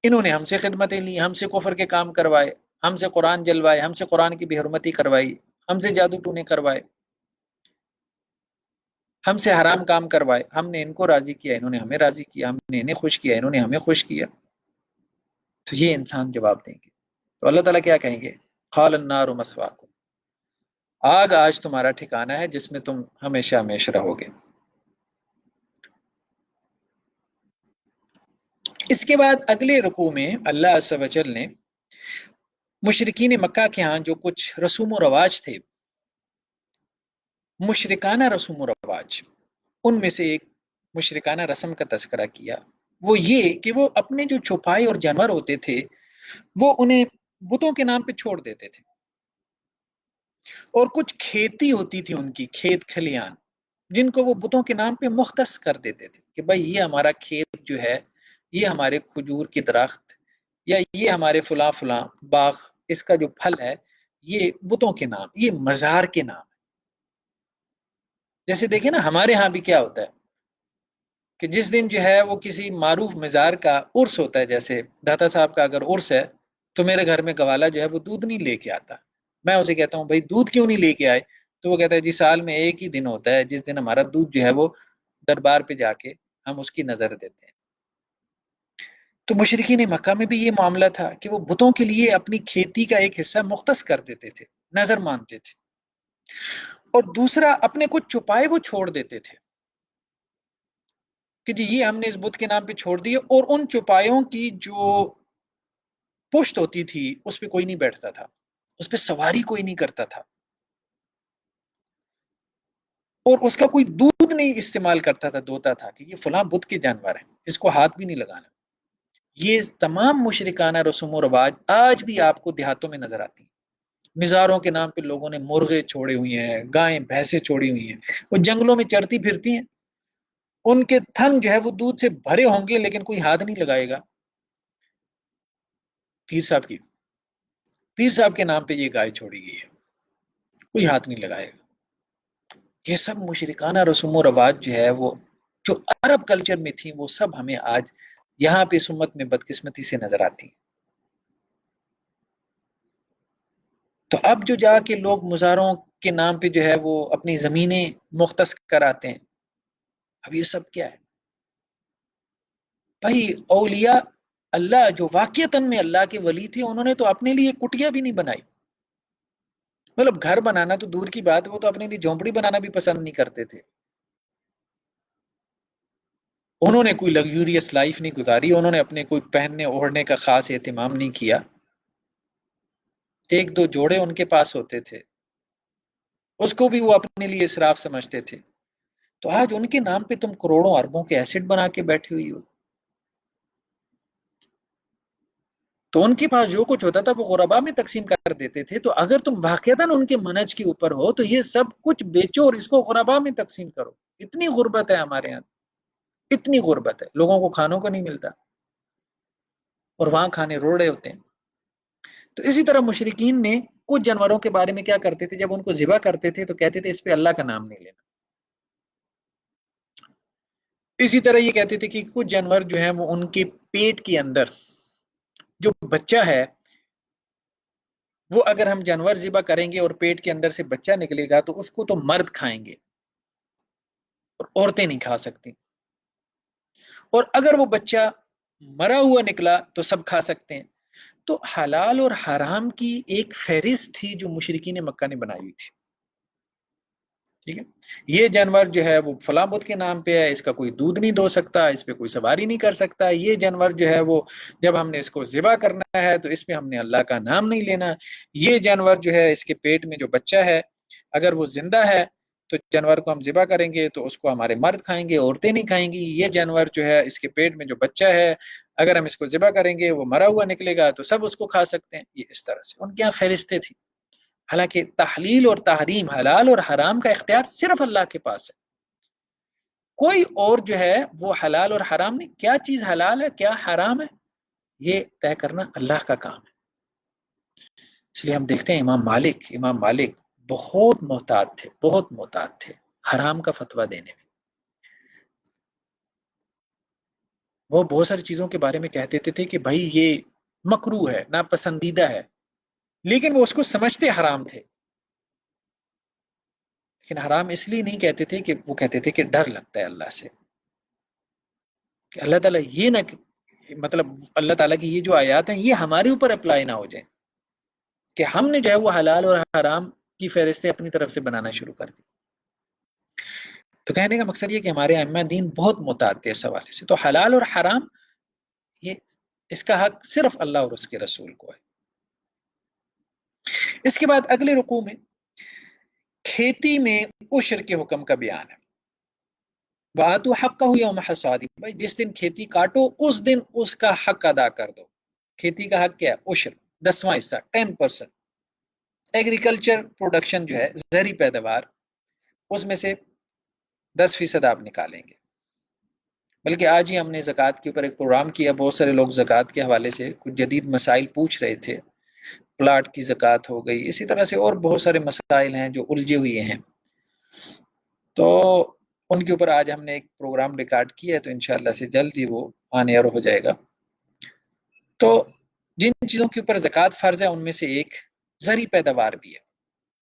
انہوں نے ہم سے خدمتیں لی، ہم سے کفر کے کام کروائے، ہم سے قرآن جلوائے، ہم سے قرآن کی بے حرمتی کروائی، ہم سے جادو ٹونے کروائے، ہم سے حرام کام کروائے. ہم نے ان کو راضی کیا، انہوں نے ہمیں راضی کیا، ہم نے انہیں خوش کیا، انہوں نے ہمیں خوش کیا. تو یہ انسان جواب دیں گے. تو اللہ تعالیٰ کیا کہیں گے؟ قال النار مثواکم، آگ آج تمہارا ٹھکانہ ہے جس میں تم ہمیشہ ہمیشہ رہو گے. اس کے بعد اگلے رکوع میں اللہ عز و جل نے مشرکین مکہ کے ہاں جو کچھ رسوم و رواج تھے، مشرکانہ رسوم و رواج، ان میں سے ایک مشرکانہ رسم کا تذکرہ کیا. وہ یہ کہ وہ اپنے جو چھپائے اور جانور ہوتے تھے وہ انہیں بتوں کے نام پہ چھوڑ دیتے تھے، اور کچھ کھیتی ہوتی تھی ان کی، کھیت کھلیان، جن کو وہ بتوں کے نام پہ مختص کر دیتے تھے کہ بھائی یہ ہمارا کھیت جو ہے، یہ ہمارے کھجور کی درخت، یا یہ ہمارے فلاں فلاں باغ، اس کا جو پھل ہے یہ بتوں کے نام، یہ مزار کے نام۔ جیسے دیکھیں نا ہمارے ہاں بھی کیا ہوتا ہے کہ جس دن جو ہے وہ کسی معروف مزار کا عرس ہوتا ہے، جیسے داتا صاحب کا اگر عرس ہے تو میرے گھر میں گوالا جو ہے وہ دودھ نہیں لے کے آتا۔ میں اسے کہتا ہوں بھائی دودھ کیوں نہیں لے کے آئے؟ تو وہ کہتا ہے جی سال میں ایک ہی دن ہوتا ہے جس دن ہمارا دودھ جو ہے وہ دربار پہ جا کے ہم اس کی نظر دیتے ہیں۔ تو مشرکین مکہ میں بھی یہ معاملہ تھا کہ وہ بتوں کے لیے اپنی کھیتی کا ایک حصہ مختص کر دیتے تھے، نظر مانتے تھے، اور دوسرا اپنے کچھ چھپائے وہ چھوڑ دیتے تھے کہ جی یہ ہم نے اس بت کے نام پہ چھوڑ دیے، اور ان چوپایوں کی جو پشت ہوتی تھی اس پہ کوئی نہیں بیٹھتا تھا، اس پہ سواری کوئی نہیں کرتا تھا، اور اس کا کوئی دودھ نہیں استعمال کرتا تھا، دھوتا تھا کہ یہ فلاں بت کے جانور ہیں، اس کو ہاتھ بھی نہیں لگانا۔ یہ تمام مشرکانہ رسوم و رواج آج بھی آپ کو دیہاتوں میں نظر آتی ہیں۔ مزاروں کے نام پہ لوگوں نے مرغے چھوڑے ہوئے ہیں، گائیں بھینسیں چھوڑی ہوئی ہیں، وہ جنگلوں میں چرتی پھرتی ہیں، ان کے تھن جو ہے وہ دودھ سے بھرے ہوں گے لیکن کوئی ہاتھ نہیں لگائے گا پیر صاحب کی، پیر صاحب کے نام پہ یہ گائے چھوڑی گئی ہے، کوئی ہاتھ نہیں لگائے گا۔ یہ سب مشرکانہ رسوم و رواج جو ہے وہ جو عرب کلچر میں تھی وہ سب ہمیں آج یہاں پہ اس امت میں بدقسمتی سے نظر آتی ہیں۔ تو اب جو جا کے لوگ مزاروں کے نام پہ جو ہے وہ اپنی زمینیں مختص کراتے ہیں، اب یہ سب کیا ہے بھائی؟ اولیاء اللہ جو واقعتاً میں اللہ کے ولی تھے انہوں نے تو اپنے لیے کٹیا بھی نہیں بنائی، مطلب گھر بنانا تو دور کی بات، وہ تو اپنے لیے جھونپڑی بنانا بھی پسند نہیں کرتے تھے۔ انہوں نے کوئی لگژریس لائف نہیں گزاری، انہوں نے اپنے کوئی پہننے اوڑھنے کا خاص اہتمام نہیں کیا، ایک دو جوڑے ان کے پاس ہوتے تھے، اس کو بھی وہ اپنے لیے اسراف سمجھتے تھے۔ تو آج ان کے نام پہ تم کروڑوں اربوں کے ایسٹ بنا کے بیٹھی ہوئی ہو۔ تو ان کے پاس جو کچھ ہوتا تھا وہ غربا میں تقسیم کر دیتے تھے۔ تو اگر تم واقعتاً ان کے منہج کے اوپر ہو تو یہ سب کچھ بیچو اور اس کو غربا میں تقسیم کرو۔ اتنی غربت ہے ہمارے یہاں، اتنی غربت ہے، لوگوں کو کھانوں کو نہیں ملتا اور وہاں کھانے روڑے ہوتے ہیں۔ تو اسی طرح مشرکین نے کچھ جانوروں کے بارے میں کیا کرتے تھے، جب ان کو ذبح کرتے تھے تو کہتے تھے اس پہ اللہ کا نام نہیں لینا۔ اسی طرح یہ کہتے تھے کہ کچھ جانور جو ہیں وہ ان کے پیٹ کے اندر جو بچہ ہے وہ اگر ہم جانور ذبح کریں گے اور پیٹ کے اندر سے بچہ نکلے گا تو اس کو تو مرد کھائیں گے اور عورتیں نہیں کھا سکتی، اور اگر وہ بچہ مرا ہوا نکلا تو سب کھا سکتے ہیں۔ تو حلال اور حرام کی ایک فہرست تھی جو مشرکین مکہ نے بنائی ہوئی تھی، ٹھیک ہے؟ یہ جانور جو ہے وہ فلاں بت کے نام پہ ہے، اس کا کوئی دودھ نہیں دو سکتا، اس پہ کوئی سواری نہیں کر سکتا، یہ جانور جو ہے وہ جب ہم نے اس کو ذبح کرنا ہے تو اس پہ ہم نے اللہ کا نام نہیں لینا، یہ جانور جو ہے اس کے پیٹ میں جو بچہ ہے اگر وہ زندہ ہے تو جانور کو ہم ذبح کریں گے تو اس کو ہمارے مرد کھائیں گے، عورتیں نہیں کھائیں گی، یہ جانور جو ہے اس کے پیٹ میں جو بچہ ہے اگر ہم اس کو ذبح کریں گے وہ مرا ہوا نکلے گا تو سب اس کو کھا سکتے ہیں۔ یہ اس طرح سے ان کے یہاں فہرستیں تھیں۔ حالانکہ تحلیل اور تحریم، حلال اور حرام کا اختیار صرف اللہ کے پاس ہے، کوئی اور جو ہے وہ حلال اور حرام نہیں، کیا چیز حلال ہے کیا حرام ہے یہ طے کرنا اللہ کا کام ہے۔ اس لیے ہم دیکھتے ہیں امام مالک بہت محتاط تھے، بہت محتاط تھے حرام کا فتویٰ دینے میں۔ وہ بہت ساری چیزوں کے بارے میں کہہ دیتے تھے کہ بھائی یہ مکروہ ہے، ناپسندیدہ ہے، لیکن وہ اس کو سمجھتے حرام تھے، لیکن حرام اس لیے نہیں کہتے تھے کہ وہ کہتے تھے کہ ڈر لگتا ہے اللہ سے، کہ اللہ تعالیٰ یہ نہ، مطلب اللہ تعالیٰ کی یہ جو آیات ہیں یہ ہمارے اوپر اپلائی نہ ہو جائیں کہ ہم نے جو ہے وہ حلال اور حرام کی فہرستیں اپنی طرف سے بنانا شروع کر دی۔ تو کہنے کا مقصد یہ کہ ہمارے ائمہ دین بہت محتاط تھے اس حوالے سے۔ تو حلال اور حرام یہ اس کا حق صرف اللہ اور اس کے رسول کو ہے۔ اس کے بعد اگلے رکوع میں کھیتی میں عشر کے حکم کا بیان ہے۔ وَآتُوا حَقَّهُ يَوْمَ حَصَادِهِ، بھائی جس دن کھیتی کاٹو اس دن اس کا حق ادا کر دو۔ کھیتی کا حق کیا ہے؟ عشر، 10واں حصہ، 10%۔ ایگریکلچر پروڈکشن جو ہے زرعی پیداوار، اس میں سے 10% آپ نکالیں گے. بلکہ آج ہی ہم نے زکوٰۃ کے اوپر ایک پروگرام کیا. بہت سارے لوگ زکوٰۃ کے حوالے سے کچھ جدید مسائل پوچھ رہے تھے. پلاٹ کی زکوٰۃ ہو گئی، اسی طرح سے اور بہت سارے مسائل ہیں جو الجھے ہوئے ہیں. تو ان کے اوپر آج ہم نے ایک پروگرام ریکارڈ کیا ہے، تو انشاءاللہ سے جلد ہی وہ آن ایئر ہو جائے گا. تو جن چیزوں کے اوپر زکوٰۃ فرض ہے ان میں سے ایک زرعی پیداوار بھی ہے.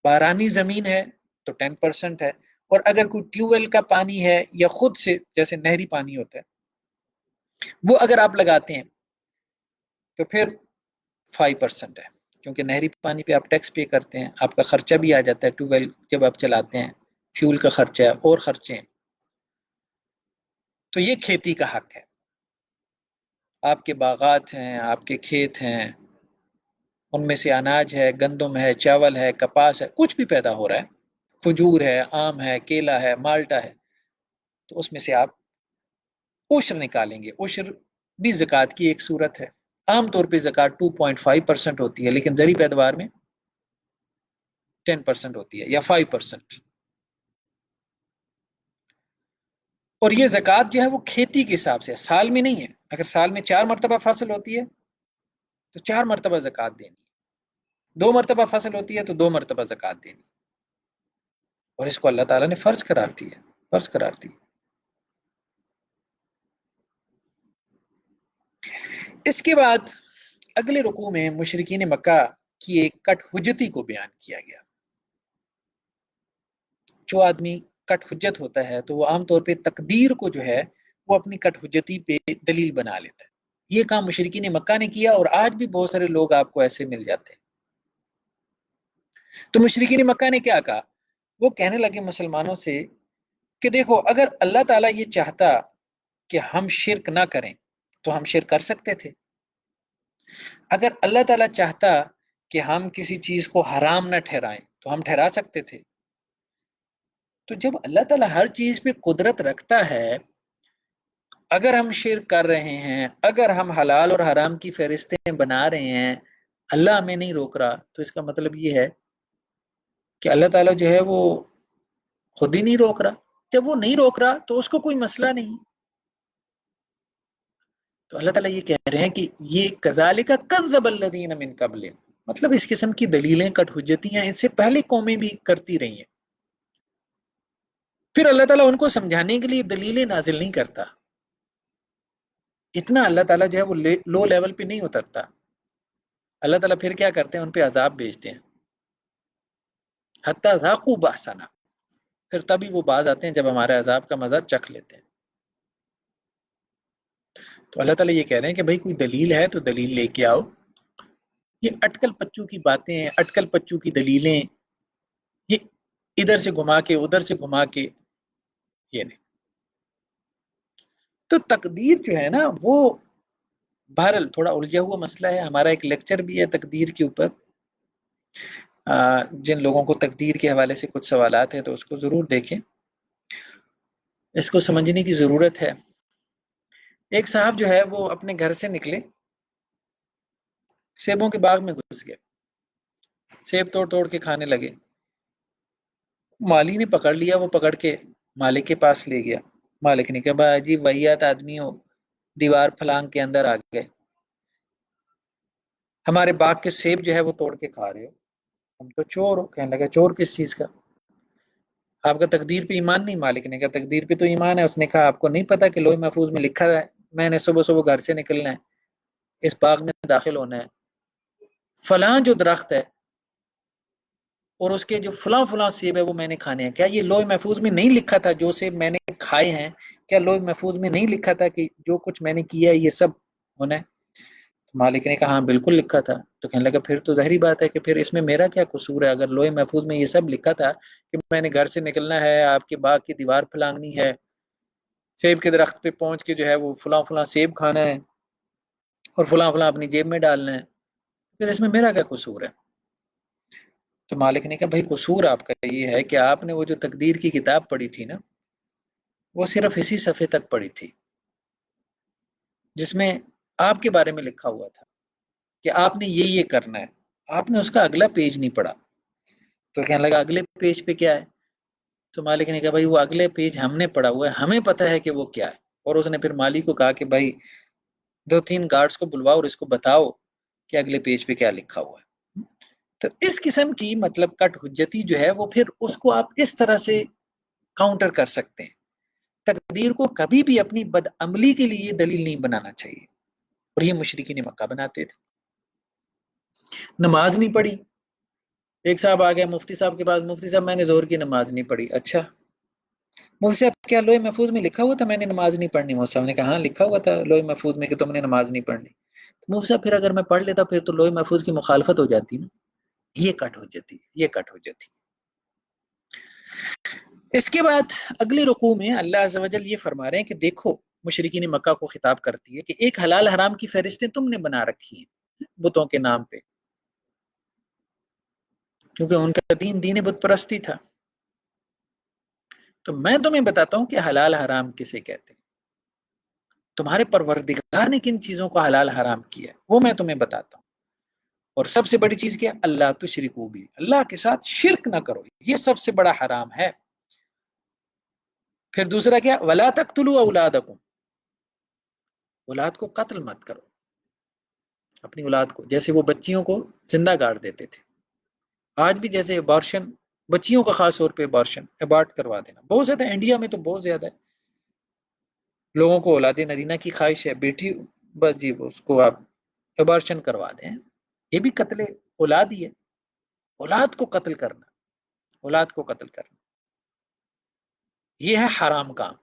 بارانی زمین ہے تو 10% ہے، اور اگر کوئی ٹیوب ویل کا پانی ہے یا خود سے جیسے نہری پانی ہوتا ہے وہ اگر آپ لگاتے ہیں تو پھر 5% ہے، کیونکہ نہری پانی پہ آپ ٹیکس پے کرتے ہیں، آپ کا خرچہ بھی آ جاتا ہے. ٹیوب ویل جب آپ چلاتے ہیں فیول کا خرچہ ہے اور خرچے ہیں. تو یہ کھیتی کا حق ہے. آپ کے باغات ہیں، آپ کے کھیت ہیں، ان میں سے اناج ہے، گندم ہے، چاول ہے، کپاس ہے، کچھ بھی پیدا ہو رہا ہے، کھجور ہے، آم ہے، کیلا ہے، مالٹا ہے، تو اس میں سے آپ عشر نکالیں گے. عشر بھی زکوٰۃ کی ایک صورت ہے. عام طور پہ زکوٰۃ 2.5% ہوتی ہے، لیکن زرعی پیداوار میں 10% ہوتی ہے یا 5%. اور یہ زکوٰۃ جو ہے وہ کھیتی کے حساب سے سال میں نہیں ہے. اگر سال میں 4 مرتبہ فصل ہوتی ہے تو 4 مرتبہ زکوٰۃ دینی ہے. 2 مرتبہ فصل ہوتی ہے تو 2 مرتبہ زکوٰۃ دینی. اور اس کو اللہ تعالیٰ نے فرض قرار دیا. فرض قرار دی. اس کے بعد اگلے رکوع میں مشرکین مکہ کی ایک کٹ حجتی کو بیان کیا گیا. جو آدمی کٹ حجت ہوتا ہے تو وہ عام طور پہ تقدیر کو جو ہے وہ اپنی کٹ حجتی پہ دلیل بنا لیتا ہے. یہ کام مشرکین مکہ نے کیا، اور آج بھی بہت سارے لوگ آپ کو ایسے مل جاتے ہیں. تو مشرکین مکہ نے کیا کہا؟ وہ کہنے لگے مسلمانوں سے کہ دیکھو، اگر اللہ تعالیٰ یہ چاہتا کہ ہم شرک نہ کریں تو ہم شرک کر سکتے تھے. اگر اللہ تعالیٰ چاہتا کہ ہم کسی چیز کو حرام نہ ٹھہرائیں تو ہم ٹھہرا سکتے تھے. تو جب اللہ تعالیٰ ہر چیز پہ قدرت رکھتا ہے، اگر ہم شرک کر رہے ہیں، اگر ہم حلال اور حرام کی فہرستیں بنا رہے ہیں، اللہ ہمیں نہیں روک رہا، تو اس کا مطلب یہ ہے کہ اللہ تعالیٰ جو ہے وہ خود ہی نہیں روک رہا. جب وہ نہیں روک رہا تو اس کو کوئی مسئلہ نہیں. تو اللہ تعالیٰ یہ کہہ رہے ہیں کہ یہ کذالک کذب الذین من قبل، مطلب اس قسم کی دلیلیں کٹ حجتیاں ان سے پہلے قومیں بھی کرتی رہی ہیں. پھر اللہ تعالیٰ ان کو سمجھانے کے لیے دلیلیں نازل نہیں کرتا. اتنا اللہ تعالیٰ جو ہے وہ لو لیول پہ نہیں اترتا. اللہ تعالیٰ پھر کیا کرتے ہیں؟ ان پہ عذاب بھیجتے ہیں. حتی ذاقوا بأسنا، پھر تبھی وہ باز آتے ہیں جب ہمارے عذاب کا مزہ چکھ لیتے ہیں. تو اللہ تعالیٰ یہ کہہ رہے ہیں کہ بھائی کوئی دلیل ہے تو دلیل لے کے آؤ. یہ اٹکل پچو کی باتیں ہیں، اٹکل پچو کی دلیلیں، یہ ادھر سے گھما کے ادھر سے گھما کے، یہ نہیں. تو تقدیر جو ہے نا وہ بہرحال تھوڑا الجھا ہوا مسئلہ ہے. ہمارا ایک لیکچر بھی ہے تقدیر کے اوپر. جن لوگوں کو تقدیر کے حوالے سے کچھ سوالات ہیں تو اس کو ضرور دیکھیں، اس کو سمجھنے کی ضرورت ہے. ایک صاحب جو ہے وہ اپنے گھر سے نکلے، سیبوں کے باغ میں گھس گئے، سیب توڑ توڑ کے کھانے لگے. مالی نے پکڑ لیا، وہ پکڑ کے مالک کے پاس لے گیا. مالک نے کہا بھائی جی وحیات آدمی ہو، دیوار پھلانگ کے اندر آ گئے، ہمارے باغ کے سیب جو ہے وہ توڑ کے کھا رہے ہو، ہم تو چور ہو. کہنے لگا چور کس چیز کا؟ آپ کا تقدیر پہ ایمان نہیں؟ مالک نے کہا تقدیر پہ تو ایمان ہے. اس نے کہا آپ کو نہیں پتا کہ لوح محفوظ میں لکھا ہے میں نے صبح صبح گھر سے نکلنا ہے، اس باغ میں داخل ہونا ہے، فلاں جو درخت ہے اور اس کے جو فلاں فلاں سیب ہے وہ میں نے کھانے ہیں. کیا یہ لوح محفوظ میں نہیں لکھا تھا؟ جو سیب میں نے کھائے ہیں کیا لوح محفوظ میں نہیں لکھا تھا کہ جو کچھ میں نے کیا ہے یہ سب ہونا ہے؟ مالک نے کہا ہاں بالکل لکھا تھا. تو کہنے لگا پھر تو ظاہری بات ہے کہ پھر اس میں میرا کیا قصور ہے؟ اگر لوح محفوظ میں یہ سب لکھا تھا کہ میں نے گھر سے نکلنا ہے، آپ کے باغ کی دیوار پھلانگنی ہے، سیب کے درخت پہ پہنچ کے جو ہے وہ فلاں فلاں سیب کھانا ہے اور فلاں فلاں اپنی جیب میں ڈالنا ہے، پھر اس میں میرا کیا قصور ہے؟ تو مالک نے کہا بھائی قصور آپ کا یہ ہے کہ آپ نے وہ جو تقدیر کی کتاب پڑھی تھی نا وہ صرف اسی صفحے تک پڑھی تھی جس میں آپ کے بارے میں لکھا ہوا تھا کہ آپ نے یہ کرنا ہے. آپ نے اس کا اگلا پیج نہیں پڑھا. تو کہنے لگا اگلے پیج پہ کیا ہے؟ تو مالک نے کہا بھائی وہ اگلے پیج ہم نے پڑھا ہوا ہے، ہمیں پتہ ہے کہ وہ کیا ہے. اور اس نے پھر مالی کو کہا کہ بھائی 2-3 گارڈز کو بلواؤ اور اس کو بتاؤ کہ اگلے پیج پہ کیا لکھا ہوا ہے. تو اس قسم کی مطلب کٹ حجتی جو ہے وہ پھر اس کو آپ اس طرح سے کاؤنٹر کر سکتے ہیں. تقدیر کو کبھی بھی اپنی بدعملی کے لیے دلیل نہیں بنانا چاہیے، اور یہ مشرکین مکہ بناتے تھے. نماز نہیں پڑھی، ایک صاحب آ گیا مفتی صاحب کے پاس، مفتی صاحب میں نے ظہر کی نماز نہیں پڑھی. اچھا مفتی صاحب کیا لوح محفوظ میں لکھا ہوا تھا میں نے نماز نہیں پڑھنی؟ مفتی صاحب نے کہا ہاں لکھا ہوا تھا لوح محفوظ میں کہ تم نے نماز نہیں پڑھنی. مفتی صاحب پھر اگر میں پڑھ لیتا پھر تو لوح محفوظ کی مخالفت ہو جاتی نا. یہ کٹ ہو جاتی، یہ کٹ ہو جاتی. اس کے بعد اگلے رکوع میں اللہ عز و جل یہ فرما رہے ہیں کہ دیکھو، مشرکین مکہ کو خطاب کرتی ہے کہ ایک حلال حرام کی فہرستیں تم نے بنا رکھی ہیں بتوں کے نام پہ، کیونکہ ان کا دین بت پرستی تھا. تو میں تمہیں بتاتا ہوں کہ حلال حرام کسے کہتے ہیں. تمہارے پروردگار نے کن چیزوں کو حلال حرام کیا ہے وہ میں تمہیں بتاتا ہوں. اور سب سے بڑی چیز کیا؟ اللہ تشرکو بھی، اللہ کے ساتھ شرک نہ کرو، یہ سب سے بڑا حرام ہے. پھر دوسرا کیا؟ ولا تقتلوا اولادکم، اولاد کو قتل مت کرو، اپنی اولاد کو. جیسے وہ بچیوں کو زندہ گاڑ دیتے تھے، آج بھی جیسے ابارشن، بچیوں کا خاص طور پہ ابارشن، ابارٹ کروا دینا بہت زیادہ، انڈیا میں تو بہت زیادہ ہے. لوگوں کو اولاد نرینہ کی خواہش ہے، بیٹی بس جی اس کو آپ ابارشن کروا دیں. یہ بھی قتل اولاد ہی ہے. اولاد کو قتل کرنا، اولاد کو قتل کرنا یہ ہے حرام کام.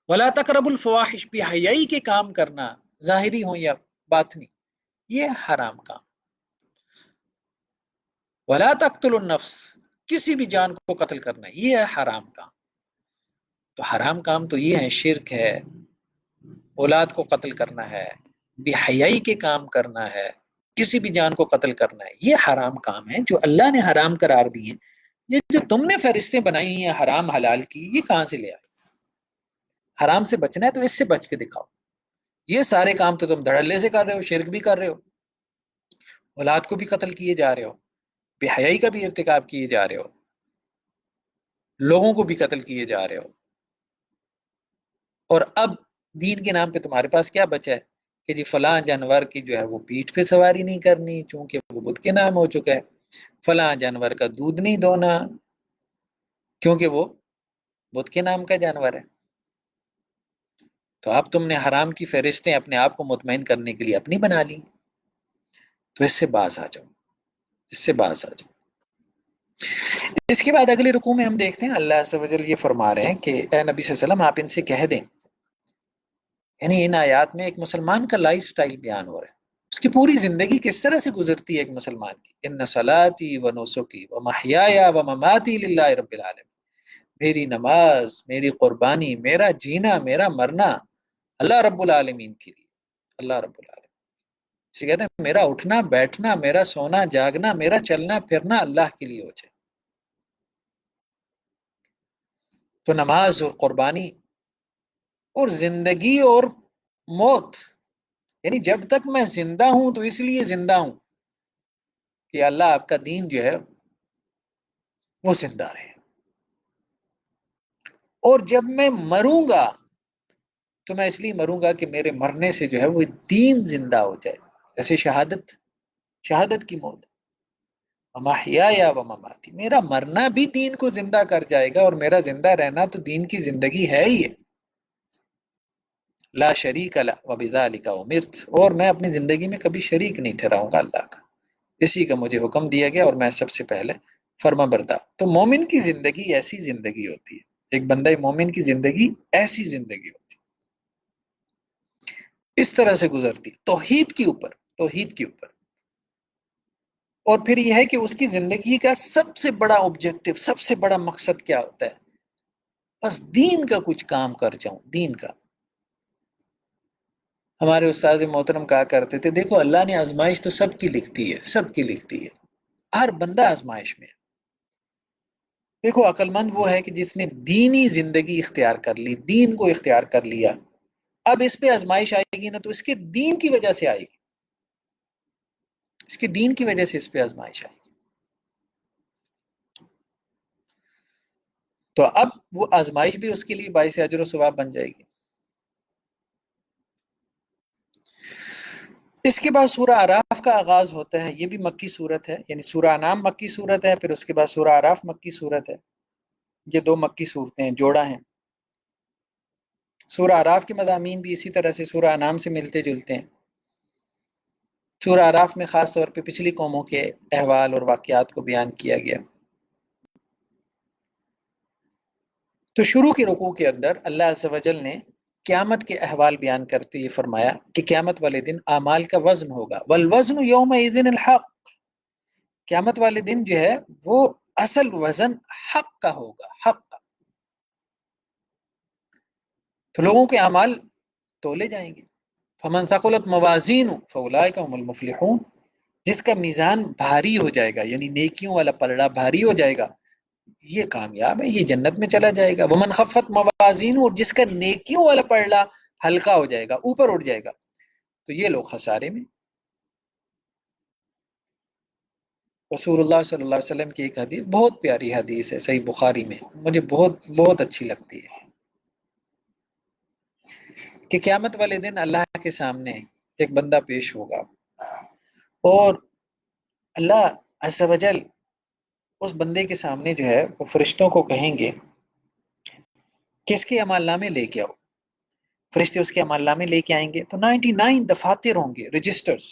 ولا تقربوا الفواحش، بے حیائی کے کام کرنا، ظاہری ہو یا باطنی، یہ حرام کام. ولا تقتلوا النفس، کسی بھی جان کو قتل کرنا، یہ ہے حرام کام. تو حرام کام تو یہ ہے، شرک ہے، اولاد کو قتل کرنا ہے، بے حیائی کے کام کرنا ہے، کسی بھی جان کو قتل کرنا ہے. یہ حرام کام ہے جو اللہ نے حرام قرار دیے. یہ جو تم نے فہرستیں بنائی ہیں حرام حلال کی، یہ کہاں سے لے آئے؟ حرام سے بچنا ہے تو اس سے بچ کے دکھاؤ. یہ سارے کام تو تم دھڑلے سے کر رہے ہو، شرک بھی کر رہے ہو، اولاد کو بھی قتل کیے جا رہے ہو، بے حیائی کا بھی ارتکاب کیے جا رہے ہو، لوگوں کو بھی قتل کیے جا رہے ہو. اور اب دین کے نام پہ تمہارے پاس کیا بچا ہے کہ جی فلاں جانور کی جو ہے وہ پیٹھ پہ سواری نہیں کرنی چونکہ وہ بت کے نام ہو چکا ہے، فلاں جانور کا دودھ نہیں دونا کیونکہ وہ بت کے نام کا جانور ہے. تو اب تم نے حرام کی فہرستیں اپنے آپ کو مطمئن کرنے کے لیے اپنی بنا لی. تو اس سے باز آ جاؤ، اس سے باز آ جاؤ. اس کے بعد اگلے رکوع میں ہم دیکھتے ہیں اللہ عز و جل یہ فرما رہے ہیں کہ اے نبی صلی اللہ علیہ وسلم آپ ان سے کہہ دیں، یعنی ان آیات میں ایک مسلمان کا لائف سٹائل بیان ہو رہا ہے، اس کی پوری زندگی کس طرح سے گزرتی ہے ایک مسلمان کی. ان صلاتی و نسکی و محیای و مماتی للہ رب العالمین، میری نماز، میری قربانی، میرا جینا، میرا مرنا اللہ رب العالمین کے لیے. اللہ رب العالمین اسے کہتے ہیں میرا اٹھنا بیٹھنا، میرا سونا جاگنا، میرا چلنا پھرنا اللہ کے لیے ہو جائے. تو نماز اور قربانی اور زندگی اور موت، یعنی جب تک میں زندہ ہوں تو اس لیے زندہ ہوں کہ اللہ آپ کا دین جو ہے وہ زندہ رہے، اور جب میں مروں گا تو میں اس لیے مروں گا کہ میرے مرنے سے جو ہے وہ دین زندہ ہو جائے. جیسے شہادت کی موت، محیای و مماتی، میرا مرنا بھی دین کو زندہ کر جائے گا، اور میرا زندہ رہنا تو دین کی زندگی ہے ہی ہے. لا شریک له وبذالک امرت، اور میں اپنی زندگی میں کبھی شریک نہیں ٹھہراؤں گا اللہ کا، اسی کا مجھے حکم دیا گیا اور میں سب سے پہلے فرما بردار. تو مومن کی زندگی ایسی زندگی ہوتی ہے، ایک بندہ مومن کی زندگی ایسی زندگی ہوتی ہے، اس طرح سے گزرتی توحید کے اوپر، توحید کے اوپر. اور پھر یہ ہے کہ اس کی زندگی کا سب سے بڑا آبجیکٹو، سب سے بڑا مقصد کیا ہوتا ہے؟ بس دین کا کچھ کام کر جاؤں، دین کا. ہمارے استاد محترم کہا کرتے تھے دیکھو اللہ نے آزمائش تو سب کی لکھتی ہے، سب کی لکھتی ہے، ہر بندہ آزمائش میں ہے. دیکھو عقل مند وہ ہے کہ جس نے دینی زندگی اختیار کر لی، دین کو اختیار کر لیا. اب اس پہ آزمائش آئے گی نا تو اس کے دین کی وجہ سے آئے گی، اس کے دین کی وجہ سے اس پہ آزمائش آئے گی. تو اب وہ آزمائش بھی اس کے لیے باعث اجر و ثواب بن جائے گی۔ اس کے بعد سورہ اعراف کا آغاز ہوتا ہے، یہ بھی مکی صورت ہے، یعنی سورہ انعام مکی صورت ہے، پھر اس کے بعد سورہ اعراف مکی صورت ہے۔ یہ دو مکی صورتیں ہیں، جوڑا ہیں۔ سورہ اعراف کے مضامین بھی اسی طرح سے سورہ انعام سے ملتے جلتے ہیں۔ سورہ اعراف میں خاص طور پہ پچھلی قوموں کے احوال اور واقعات کو بیان کیا گیا۔ تو شروع کے رکوع کے اندر اللہ عز و جل نے قیامت کے احوال بیان کرتے یہ فرمایا کہ قیامت والے دن اعمال کا وزن ہوگا، والوزن یومئذ الحق، قیامت والے دن جو ہے وہ اصل وزن حق کا ہوگا، حق کا۔ تو لوگوں کے اعمال تولے جائیں گے۔ فمن ثقلت موازینہ فاولئک هم المفلحون، جس کا میزان بھاری ہو جائے گا، یعنی نیکیوں والا پلڑا بھاری ہو جائے گا، یہ کامیاب ہے، یہ جنت میں چلا جائے گا۔ ومن خفت موازین، اور جس کا نیکیوں والا پلڑا ہلکا ہو جائے گا، اوپر اٹھ جائے گا، تو یہ لوگ خسارے میں۔ رسول اللہ صلی اللہ علیہ وسلم کی ایک حدیث، بہت پیاری حدیث ہے، صحیح بخاری میں، مجھے بہت بہت اچھی لگتی ہے، کہ قیامت والے دن اللہ کے سامنے ایک بندہ پیش ہوگا، اور اللہ عز و جل اس بندے کے سامنے جو ہے وہ فرشتوں کو کہیں گے کہ اس کے اعمال نامے لے کے آؤ۔ فرشتے اس کے اعمال نامے لے کے آئیں گے، تو 99 دفاتر ہوں گے، رجسٹرز،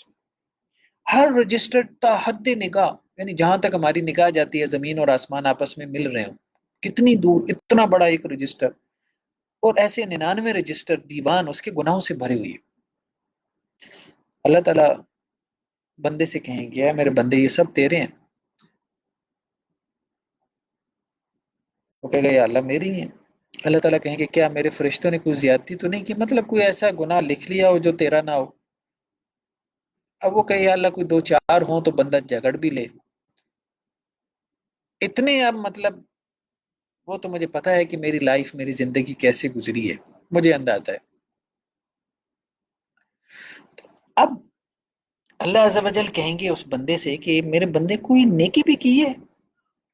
ہر رجسٹر تا حد نگاہ، یعنی جہاں تک ہماری نگاہ جاتی ہے زمین اور آسمان آپس میں مل رہے ہوں، کتنی دور، اتنا بڑا ایک رجسٹر، اور ایسے 99 رجسٹر دیوان اس کے گناہوں سے بھری ہوئی۔ اللہ تعالیٰ بندے سے کہیں گے اے میرے بندے یہ سب تیرے ہیں؟ وہ کہے گا یا اللہ میری ہیں۔ اللہ تعالیٰ کہیں گے کیا میرے فرشتوں نے کوئی زیادتی تو نہیں کی، مطلب کوئی ایسا گناہ لکھ لیا ہو جو تیرا نہ ہو؟ اب وہ کہے یا اللہ کوئی 2-4 ہوں تو بندہ جگڑ بھی لے، اتنے اب مطلب وہ تو مجھے پتا ہے کہ میری لائف، میری زندگی کیسے گزری ہے، مجھے اندازہ ہے۔ اب اللہ عز و جل کہیں گے اس بندے سے کہ میرے بندے کوئی نیکی بھی کی ہے؟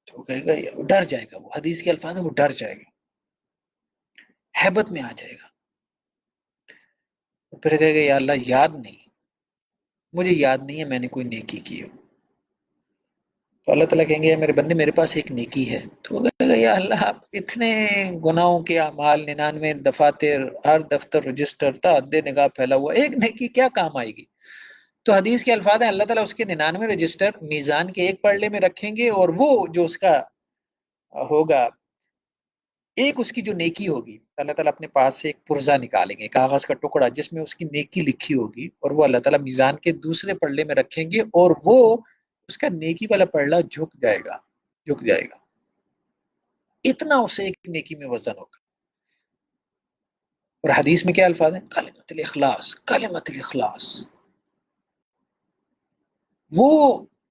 تو وہ کہے گا وہ ڈر جائے گا، وہ حدیث کے الفاظ ہیں، وہ ڈر جائے گا، ہیبت میں آ جائے گا، پھر کہے گا یا اللہ یاد نہیں، مجھے یاد نہیں ہے میں نے کوئی نیکی کی ہو۔ تو اللہ تعالیٰ کہیں گے میرے بندے میرے پاس ایک نیکی ہے، تو وہ کہے گا یا اللہ آپ اتنے گناہوں کے اعمال، 99 دفاتر، ہر دفتر رجسٹر، تا حد نگاہ پھیلا ہوا، ایک نیکی کیا کام آئے گی؟ تو حدیث کے الفاظ ہیں اللہ تعالیٰ اس کے 99 رجسٹر میزان کے ایک پلڑے میں رکھیں گے، اور وہ جو اس کا ہوگا، ایک اس کی جو نیکی ہوگی، اللہ تعالیٰ اپنے پاس سے ایک پرزہ نکالیں گے، کاغذ کا ٹکڑا جس میں اس کی نیکی لکھی ہوگی، اور وہ اللہ تعالیٰ میزان کے دوسرے پلڑے میں رکھیں گے، اور وہ اس کا نیکی والا پلڑا جھک جائے گا، جھک جائے گا، اتنا اسے ایک نیکی میں وزن ہوگا۔ اور حدیث میں کیا الفاظ ہیں؟ کلمۃ الاخلاص، کلمۃ الاخلاص، وہ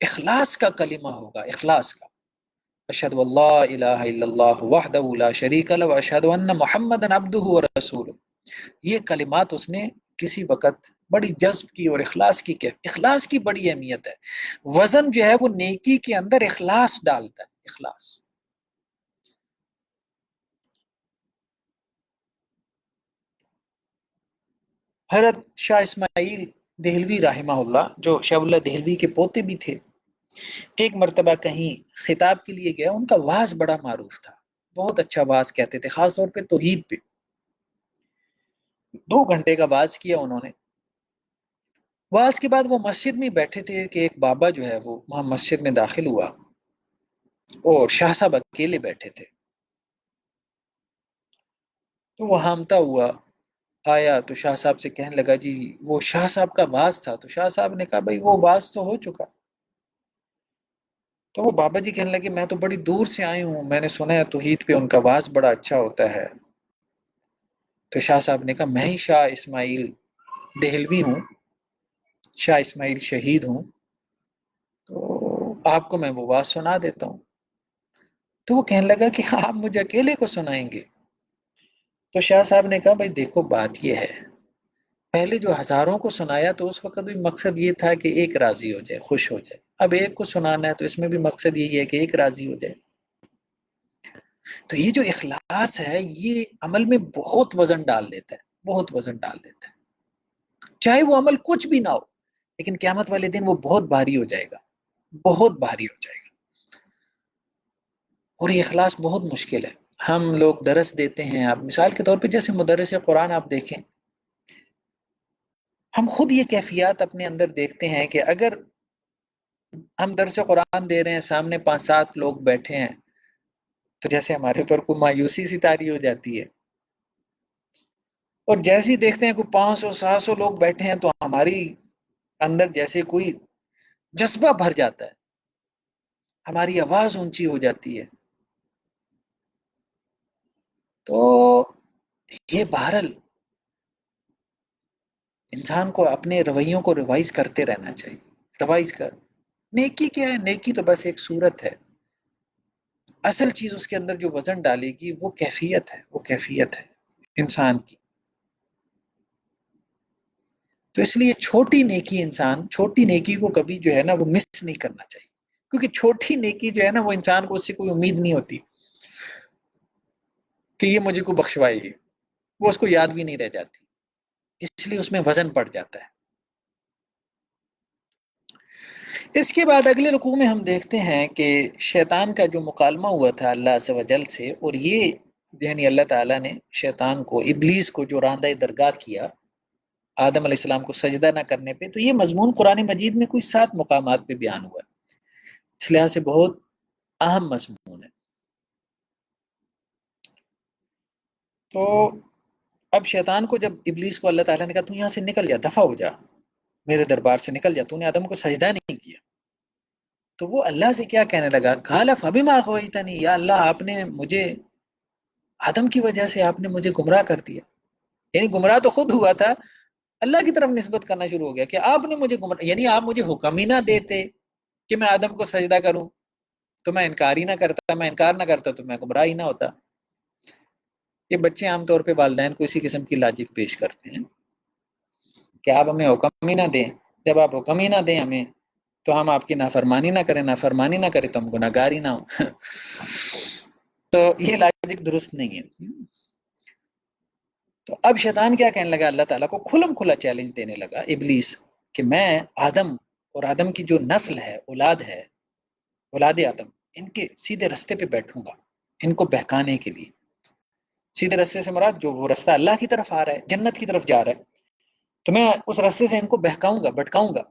اخلاص کا کلمہ ہوگا، اخلاص کا، اشہد واللہ الہ الا اللہ وحدہ لا شریک لہ واشہد ان محمدا عبدہ ورسولہ، یہ کلمات اس نے کسی وقت بڑی جذب کی اور اخلاص کی، کہ اخلاص کی بڑی اہمیت ہے، وزن جو ہے وہ نیکی کے اندر اخلاص ڈالتا ہے، اخلاص۔ حضرت شاہ اسماعیل دہلوی رحمہ اللہ، جو شاہ اللہ دہلوی کے پوتے بھی تھے، ایک مرتبہ کہیں خطاب کے لیے گیا، ان کا واز بڑا معروف تھا، بہت اچھا واز کہتے تھے، خاص طور پہ توحید پہ، 2 گھنٹے کا واز کیا انہوں نے۔ واز کے بعد وہ مسجد میں بیٹھے تھے کہ ایک بابا جو ہے وہ وہاں مسجد میں داخل ہوا، اور شاہ صاحب اکیلے بیٹھے تھے، تو وہ ہامتا ہوا آیا تو شاہ صاحب سے کہنے لگا جی وہ شاہ صاحب کا واز تھا، تو شاہ صاحب نے کہا بھائی وہ واز تو ہو چکا۔ تو وہ بابا جی کہنے لگے میں تو بڑی دور سے آئی ہوں، میں نے سنا ہے توحید پہ ان کا واز بڑا اچھا ہوتا ہے۔ تو شاہ صاحب نے کہا میں ہی شاہ اسماعیل دہلوی ہوں، شاہ اسماعیل شہید ہوں، تو آپ کو میں وہ واز سنا دیتا ہوں۔ تو وہ کہنے لگا کہ آپ مجھے اکیلے کو سنائیں گے؟ تو شاہ صاحب نے کہا بھائی دیکھو بات یہ ہے، پہلے جو ہزاروں کو سنایا تو اس وقت بھی مقصد یہ تھا کہ ایک راضی ہو جائے، خوش ہو جائے، اب ایک کو سنانا ہے تو اس میں بھی مقصد یہی ہے کہ ایک راضی ہو جائے۔ تو یہ جو اخلاص ہے یہ عمل میں بہت وزن ڈال دیتا ہے، بہت وزن ڈال دیتا ہے، چاہے وہ عمل کچھ بھی نہ ہو، لیکن قیامت والے دن وہ بہت بھاری ہو جائے گا، بہت بھاری ہو جائے گا۔ اور یہ اخلاص بہت مشکل ہے۔ ہم لوگ درس دیتے ہیں، آپ مثال کے طور پہ جیسے مدرس قرآن آپ دیکھیں، ہم خود یہ کیفیات اپنے اندر دیکھتے ہیں کہ اگر ہم درس قرآن دے رہے ہیں، سامنے 5-7 لوگ بیٹھے ہیں، تو جیسے ہمارے اوپر کوئی مایوسی سی طاری ہو جاتی ہے، اور جیسے ہی دیکھتے ہیں کوئی 500-700 لوگ بیٹھے ہیں تو ہماری اندر جیسے کوئی جذبہ بھر جاتا ہے، ہماری آواز اونچی ہو جاتی ہے۔ تو یہ بہرحال انسان کو اپنے رویوں کو ریوائز کرتے رہنا چاہیے، ریوائز کر۔ نیکی کیا ہے؟ نیکی تو بس ایک صورت ہے، اصل چیز اس کے اندر جو وزن ڈالے گی وہ کیفیت ہے، وہ کیفیت ہے انسان کی۔ تو اس لیے چھوٹی نیکی، انسان چھوٹی نیکی کو کبھی جو ہے نا وہ مس نہیں کرنا چاہیے، کیونکہ چھوٹی نیکی جو ہے نا وہ انسان کو اس سے کوئی امید نہیں ہوتی کہ یہ مجھے کو بخشوائے گی، وہ اس کو یاد بھی نہیں رہ جاتی، اس لیے اس میں وزن پڑ جاتا ہے۔ اس کے بعد اگلے رکوع میں ہم دیکھتے ہیں کہ شیطان کا جو مکالمہ ہوا تھا اللہ عز و جل سے، اور یہ یعنی اللہ تعالیٰ نے شیطان کو، ابلیس کو جو راندہ درگاہ کیا آدم علیہ السلام کو سجدہ نہ کرنے پہ، تو یہ مضمون قرآن مجید میں کوئی 7 مقامات پہ بیان ہوا ہے، اس لحاظ سے بہت اہم مضمون ہے۔ تو اب شیطان کو، جب ابلیس کو اللہ تعالیٰ نے کہا تو یہاں سے نکل جا، دفع ہو جا، میرے دربار سے نکل جا، تو نے آدم کو سجدہ نہیں کیا، تو وہ اللہ سے کیا کہنے لگا، قال فبما اغویتنی، یا اللہ آپ نے مجھے، آدم کی وجہ سے آپ نے مجھے گمراہ کر دیا، یعنی گمراہ تو خود ہوا تھا، اللہ کی طرف نسبت کرنا شروع ہو گیا کہ آپ نے مجھے گمراہ، یعنی آپ مجھے حکم ہی نہ دیتے کہ میں آدم کو سجدہ کروں تو میں انکار ہی نہ کرتا، میں انکار نہ کرتا تو میں گمراہ ہی نہ ہوتا۔ یہ بچے عام طور پہ والدین کو اسی قسم کی لاجک پیش کرتے ہیں کہ آپ ہمیں حکم ہی نہ دیں، جب آپ حکم ہی نہ دیں ہمیں تو ہم آپ کی نافرمانی نہ کریں، نافرمانی نہ کریں تو ہم گناہ گار ہی نہ ہوں۔ تو یہ لاجک درست نہیں ہے۔ تو اب شیطان کیا کہنے لگا، اللہ تعالیٰ کو کھلم کھلا چیلنج دینے لگا ابلیس کہ میں آدم اور آدم کی جو نسل ہے، اولاد ہے، اولاد آدم، ان کے سیدھے رستے پہ بیٹھوں گا، ان کو بہکانے کے لیے۔ سیدھے رستے سے مراد جو وہ رستہ اللہ کی طرف آ رہا ہے، جنت کی طرف جا رہا ہے، تو میں اس رستے سے ان کو بہکاؤں گا، بھٹکاؤں گا،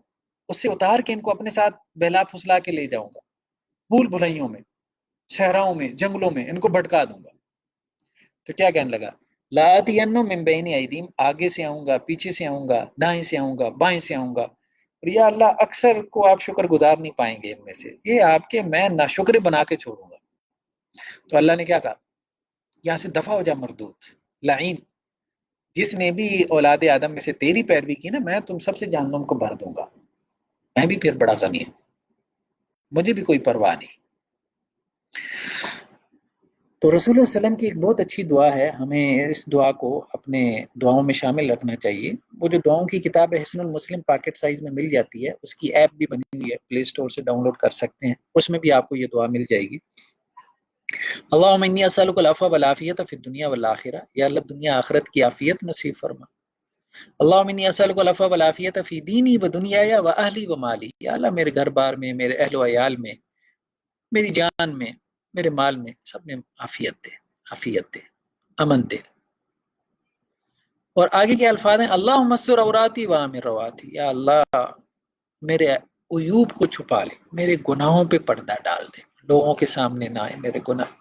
اس سے اتار کے ان کو اپنے ساتھ بہلا پھسلا کے لے جاؤں گا، بھول بھلائیوں میں، صحراؤں میں، جنگلوں میں ان کو بھٹکا دوں گا۔ تو کیا کہنے لگا، لَآتِيَنَّهُم مِّن بَيْنِ أَيْدِيهِمْ، آگے سے آؤں گا، پیچھے سے آؤں گا، دائیں سے آؤں گا، بائیں سے آؤں گا۔ اور یا اللہ اکثر کو آپ شکر گزار نہیں پائیں گے ان میں سے، یہ آپ کے میں ناشکر بنا کے چھوڑوں گا۔ تو اللہ نے کیا کہا، یہاں سے دفع ہو جا مردود لعین، جس نے بھی اولاد آدم میں سے تیری پیروی کی نا، میں تم سب سے جہنم کو بھر دوں گا، میں بھی پھر بڑا غنی ہوں، مجھے بھی کوئی پرواہ نہیں۔ تو رسول اللہ علیہ وسلم کی ایک بہت اچھی دعا ہے، ہمیں اس دعا کو اپنے دعاؤں میں شامل رکھنا چاہیے۔ وہ جو دعاؤں کی کتاب ہے حصن المسلم، پاکٹ سائز میں مل جاتی ہے، اس کی ایپ بھی بنی ہوئی ہے، پلے اسٹور سے ڈاؤن لوڈ کر سکتے ہیں، اس میں بھی آپ کو یہ دعا مل جائے گی۔ اللہم انی اسألک العفو والعافیت فی الدنیا والآخرہ، یا اللہ دنیا آخرت کی عافیت نصیب فرما۔ اللہم انی اسألک العفو والعافیت فی دینی و دنیای و اہلی و مالی، یا اللہ میرے گھر بار میں، میرے اہل و عیال میں، میری جان میں، میرے مال میں، سب میں عافیت دے، عافیت دے، امن دے۔ اور آگے کے الفاظ ہیں، اللہم استر عوراتی وآمن رواتی، یا اللہ میرے عیوب کو چھپا لے، میرے گناہوں پہ پردہ ڈال دے، لوگوں کے سامنے نہ آئے میرے گناہ،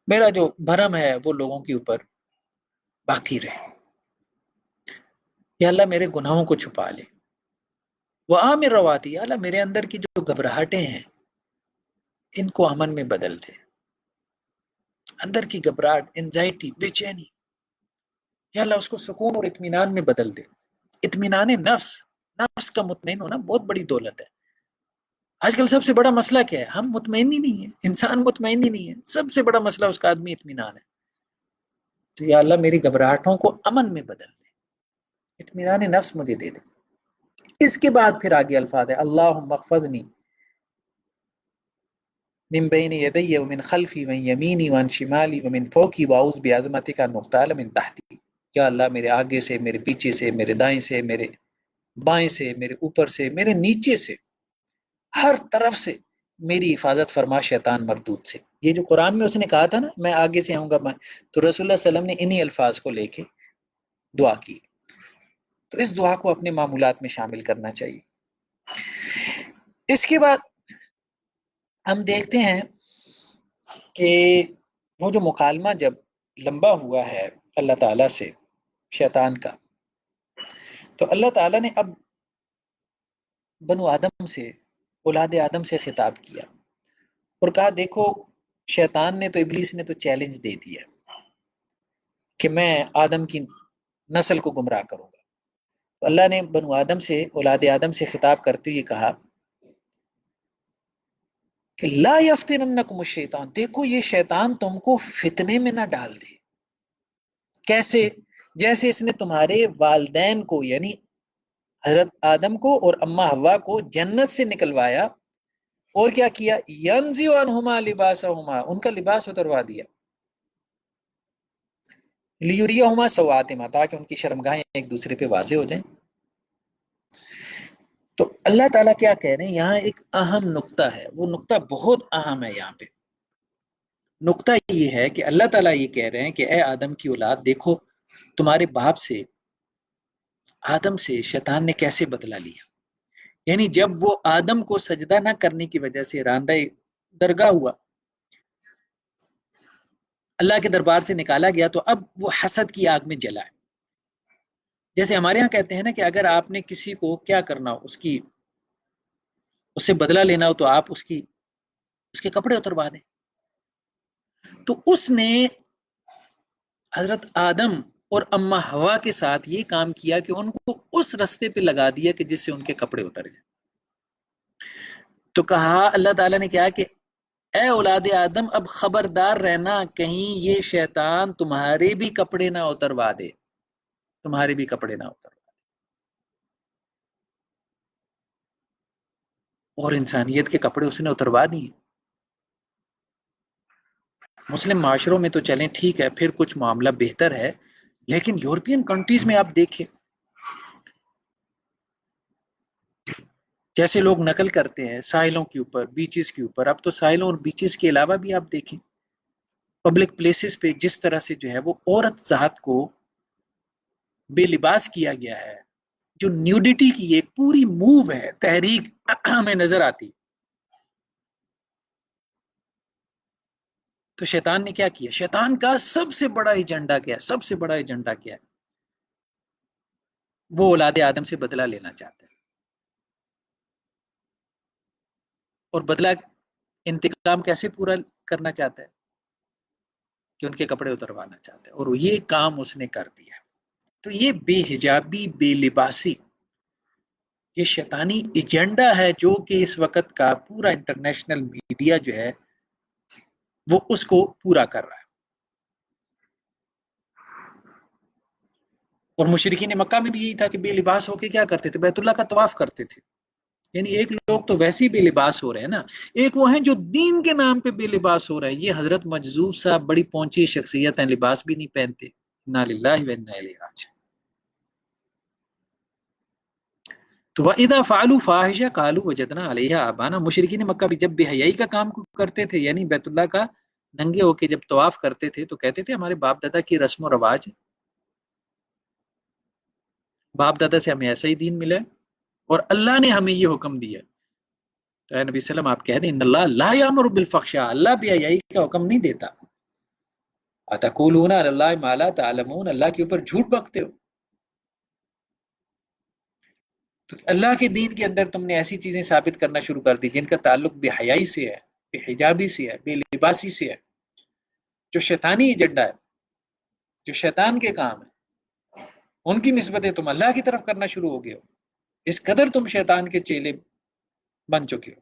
میرا جو بھرم ہے وہ لوگوں کے اوپر باقی رہے، یا اللہ میرے گناہوں کو چھپا لے۔ وآمن رواتی، یا اللہ میرے اندر کی جو گھبراہٹیں ہیں ان کو امن میں بدل دے، اندر کی گھبراہٹ، انزائٹی، بے چینی، یا اللہ اس کو سکون اور اطمینان میں بدل دے۔ اطمینان نفس، نفس کا مطمئن ہونا بہت بڑی دولت ہے۔ آج کل سب سے بڑا مسئلہ کیا ہے، ہم مطمئن ہی نہیں ہیں، انسان مطمئن ہی نہیں ہے، سب سے بڑا مسئلہ اس کا آدمی اطمینان ہے۔ تو یا اللہ میری گھبراہٹوں کو امن میں بدل دے، اطمینان نفس مجھے دے دے۔ اس کے بعد پھر آگے الفاظ ہے، اللہم احفظنی من بین یدی ومن خلفی ومن یمینی وعن شمالی ومن فوقی واعوذ بعظمتک ان اغتال من تحتی. یا اللہ میرے آگے سے، میرے پیچھے سے، میرے دائیں سے، میرے بائیں سے، میرے اوپر سے، میرے نیچے سے، ہر طرف سے میری حفاظت فرما شیطان مردود سے. یہ جو قرآن میں اس نے کہا تھا نا میں آگے سے آؤں گا، تو رسول اللہ صلی اللہ علیہ وسلم نے انہی الفاظ کو لے کے دعا کی. تو اس دعا کو اپنے معمولات میں شامل کرنا چاہیے. اس کے بعد ہم دیکھتے ہیں کہ وہ جو مکالمہ جب لمبا ہوا ہے اللہ تعالیٰ سے شیطان کا، تو اللہ تعالیٰ نے اب بنو آدم سے، اولاد آدم سے خطاب کیا اور کہا دیکھو شیطان نے تو، ابلیس نے تو چیلنج دے دیا کہ میں آدم کی نسل کو گمراہ کروں گا. تو اللہ نے بنو آدم سے، اولاد آدم سے خطاب کرتے ہوئے کہا کہ لا یفتننکم الشیطان، دیکھو یہ شیطان تم کو فتنے میں نہ ڈال دے. کیسے؟ جیسے اس نے تمہارے والدین کو یعنی حضرت آدم کو اور اماں حوا کو جنت سے نکلوایا اور کیا کیا؟ ینزع عنہما لباسہما، ان کا لباس اتروا دیا. لیریہما سوآتہما، تاکہ ان کی شرمگاہیں ایک دوسرے پہ واضح ہو جائیں. تو اللہ تعالیٰ کیا کہہ رہے ہیں یہاں؟ ایک اہم نقطہ ہے، وہ نقطہ بہت اہم ہے. یہاں پہ نقطہ یہ ہے کہ اللہ تعالیٰ یہ کہہ رہے ہیں کہ اے آدم کی اولاد، دیکھو تمہارے باپ سے، آدم سے شیطان نے کیسے بدلہ لیا. یعنی جب وہ آدم کو سجدہ نہ کرنے کی وجہ سے راندہ درگاہ ہوا، اللہ کے دربار سے نکالا گیا، تو اب وہ حسد کی آگ میں جلا ہے. جیسے ہمارے ہاں کہتے ہیں نا کہ اگر آپ نے کسی کو کیا کرنا ہو، اس سے بدلہ لینا ہو، تو آپ اس کے کپڑے اتروا دیں. تو اس نے حضرت آدم اور اماں حوا کے ساتھ یہ کام کیا کہ ان کو اس رستے پہ لگا دیا کہ جس سے ان کے کپڑے اتر جائیں. تو کہا اللہ تعالیٰ نے کیا کہ اے اولاد آدم اب خبردار رہنا، کہیں یہ شیطان تمہارے بھی کپڑے نہ اتروا دے، تمہارے بھی کپڑے نہ اتروا دے. اور انسانیت کے کپڑے اس نے اتروا دیے. مسلم معاشروں میں تو چلیں ٹھیک ہے، پھر کچھ معاملہ بہتر ہے، لیکن یورپین کنٹریز میں آپ دیکھیں جیسے لوگ نقل کرتے ہیں ساحلوں کے اوپر، بیچز کے اوپر. اب تو ساحلوں اور بیچز کے علاوہ بھی آپ دیکھیں پبلک پلیسز پہ جس طرح سے جو ہے وہ عورت ذات کو بے لباس کیا گیا ہے، جو نیوڈیٹی کی ایک پوری موو ہے، تحریک ہمیں نظر آتی. تو شیطان نے کیا کیا؟ شیطان کا سب سے بڑا ایجنڈا کیا ہے؟ سب سے بڑا ایجنڈا کیا ہے؟ وہ اولاد آدم سے بدلہ لینا چاہتا ہے، اور بدلہ انتقام کیسے پورا کرنا چاہتا ہے؟ کہ ان کے کپڑے اتروانا چاہتا ہے، اور یہ کام اس نے کر دیا. تو یہ بے حجابی، بے لباسی، یہ شیطانی ایجنڈا ہے جو کہ اس وقت کا پورا انٹرنیشنل میڈیا جو ہے وہ اس کو پورا کر رہا ہے. اور مشرکین مکہ میں بھی یہی تھا کہ بے لباس ہو کے کیا کرتے تھے؟ بیت اللہ کا طواف کرتے تھے. یعنی ایک لوگ تو ویسے ہی بے لباس ہو رہے ہیں نا، ایک وہ ہیں جو دین کے نام پہ بے لباس ہو رہے ہیں. یہ حضرت مجذوب صاحب بڑی پہنچی شخصیت ہیں، لباس بھی نہیں پہنتے. انا للہ و انا الیہ راجعون. تو وَإِذَا فَعَلُوا فَاحِشَةً قَالُوا وَجَدْنَا عَلَيْهَا آبَانَا. مشرکین مکہ بھی جب بے حیائی کا کام کرتے تھے، یعنی بیت اللہ کا ننگے ہو کے جب طواف کرتے تھے، تو کہتے تھے ہمارے باپ دادا کی رسم و رواج ہے، باپ دادا سے ہمیں ایسا ہی دین ملا ہے، اور اللہ نے ہمیں یہ حکم دیا. تو اے نبی صلی اللہ علیہ وسلم آپ کہہ دیں ان اللہ لا یامر بالفحشاء، اللہ بے حیائی کا حکم نہیں دیتا. اتقولون علی اللہ ما لا تعلمون، اللہ کے اوپر جھوٹ بکتے ہو. تو اللہ کے دین کے اندر تم نے ایسی چیزیں ثابت کرنا شروع کر دی جن کا تعلق بے حیائی سے ہے، بے حجابی سے ہے، بے لباسی سے ہے، جو شیطانی ایجنڈا ہے، جو شیطان کے کام ہے، ان کی نسبتیں تم اللہ کی طرف کرنا شروع ہو گئے ہو. اس قدر تم شیطان کے چیلے بن چکے ہو،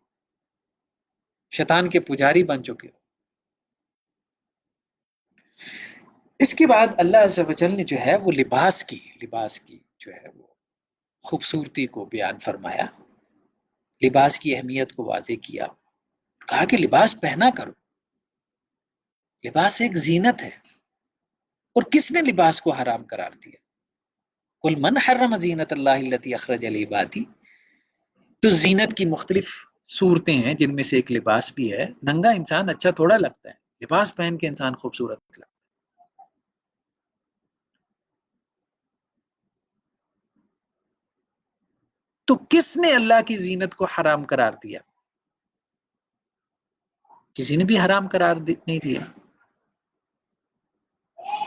شیطان کے پجاری بن چکے ہو. اس کے بعد اللہ عز و جل نے جو ہے وہ لباس کی جو ہے وہ خوبصورتی کو بیان فرمایا، لباس کی اہمیت کو واضح کیا. کہا کہ لباس پہنا کرو، لباس ایک زینت ہے، اور کس نے لباس کو حرام قرار دیا؟ قل من حرم زینت اللہ التی اخرج لعبادی. تو زینت کی مختلف صورتیں ہیں، جن میں سے ایک لباس بھی ہے. ننگا انسان اچھا تھوڑا لگتا ہے، لباس پہن کے انسان خوبصورت لگتا ہے. تو کس نے اللہ کی زینت کو حرام قرار دیا؟ کسی نے بھی حرام قرار نہیں دیا.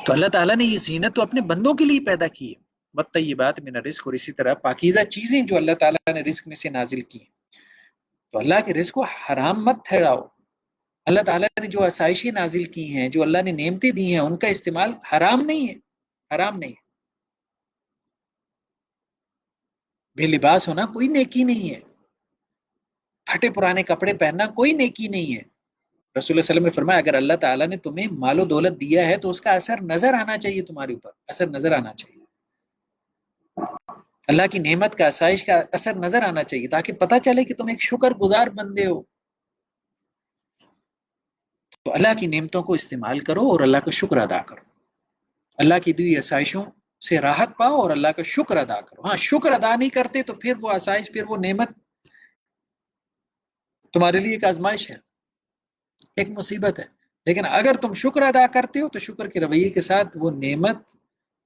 تو اللہ تعالیٰ نے یہ زینت تو اپنے بندوں کے لیے پیدا کی ہے. والطیبات من الرزق، اور اسی طرح پاکیزہ چیزیں جو اللہ تعالیٰ نے رزق میں سے نازل کی ہیں. تو اللہ کے رزق کو حرام مت ٹھہراؤ. اللہ تعالیٰ نے جو آسائشیں نازل کی ہیں، جو اللہ نے نعمتیں دی ہیں، ان کا استعمال حرام نہیں ہے، حرام نہیں ہے. بے لباس ہونا کوئی نیکی نہیں ہے، پھٹے پرانے کپڑے پہننا کوئی نیکی نہیں ہے. رسول اللہ علیہ وسلم نے فرمایا اگر اللہ تعالیٰ نے تمہیں مال و دولت دیا ہے تو اس کا اثر نظر آنا چاہیے، تمہارے اوپر اثر نظر آنا چاہیے. اللہ کی نعمت کا، آسائش کا اثر نظر آنا چاہیے، تاکہ پتہ چلے کہ تم ایک شکر گزار بندے ہو. تو اللہ کی نعمتوں کو استعمال کرو اور اللہ کا شکر ادا کرو. اللہ کی دی آسائشوں سے راحت پاؤ اور اللہ کا شکر ادا کرو. ہاں، شکر ادا نہیں کرتے تو پھر وہ آسائش، پھر وہ نعمت تمہارے لیے ایک آزمائش ہے، ایک مصیبت ہے. لیکن اگر تم شکر ادا کرتے ہو تو شکر کے رویے کے ساتھ وہ نعمت،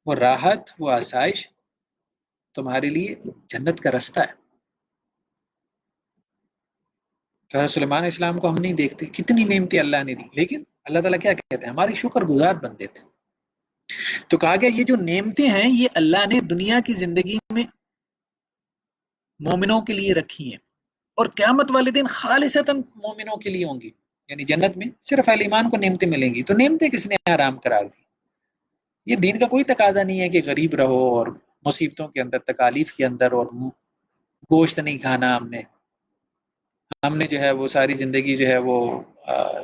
وہ راحت، وہ آسائش تمہارے لیے جنت کا رستہ ہے. حضرت سلیمان علیہ السلام کو ہم نہیں دیکھتے، کتنی نعمتیں اللہ نے دی، لیکن اللہ تعالیٰ کیا کہتے ہیں؟ ہمارے شکر گزار بندے تھے. تو کہا گیا یہ جو نعمتیں ہیں یہ اللہ نے دنیا کی زندگی میں مومنوں کے لیے رکھی ہیں، اور قیامت والے دن خالصتاً مومنوں کے لیے ہوں گی. یعنی جنت میں صرف اہل ایمان کو نعمتیں ملیں گی. تو نعمتیں کس نے حرام قرار دی؟ یہ دین کا کوئی تقاضا نہیں ہے کہ غریب رہو اور مصیبتوں کے اندر، تکالیف کے اندر، اور گوشت نہیں کھانا. ہم نے جو ہے وہ ساری زندگی جو ہے وہ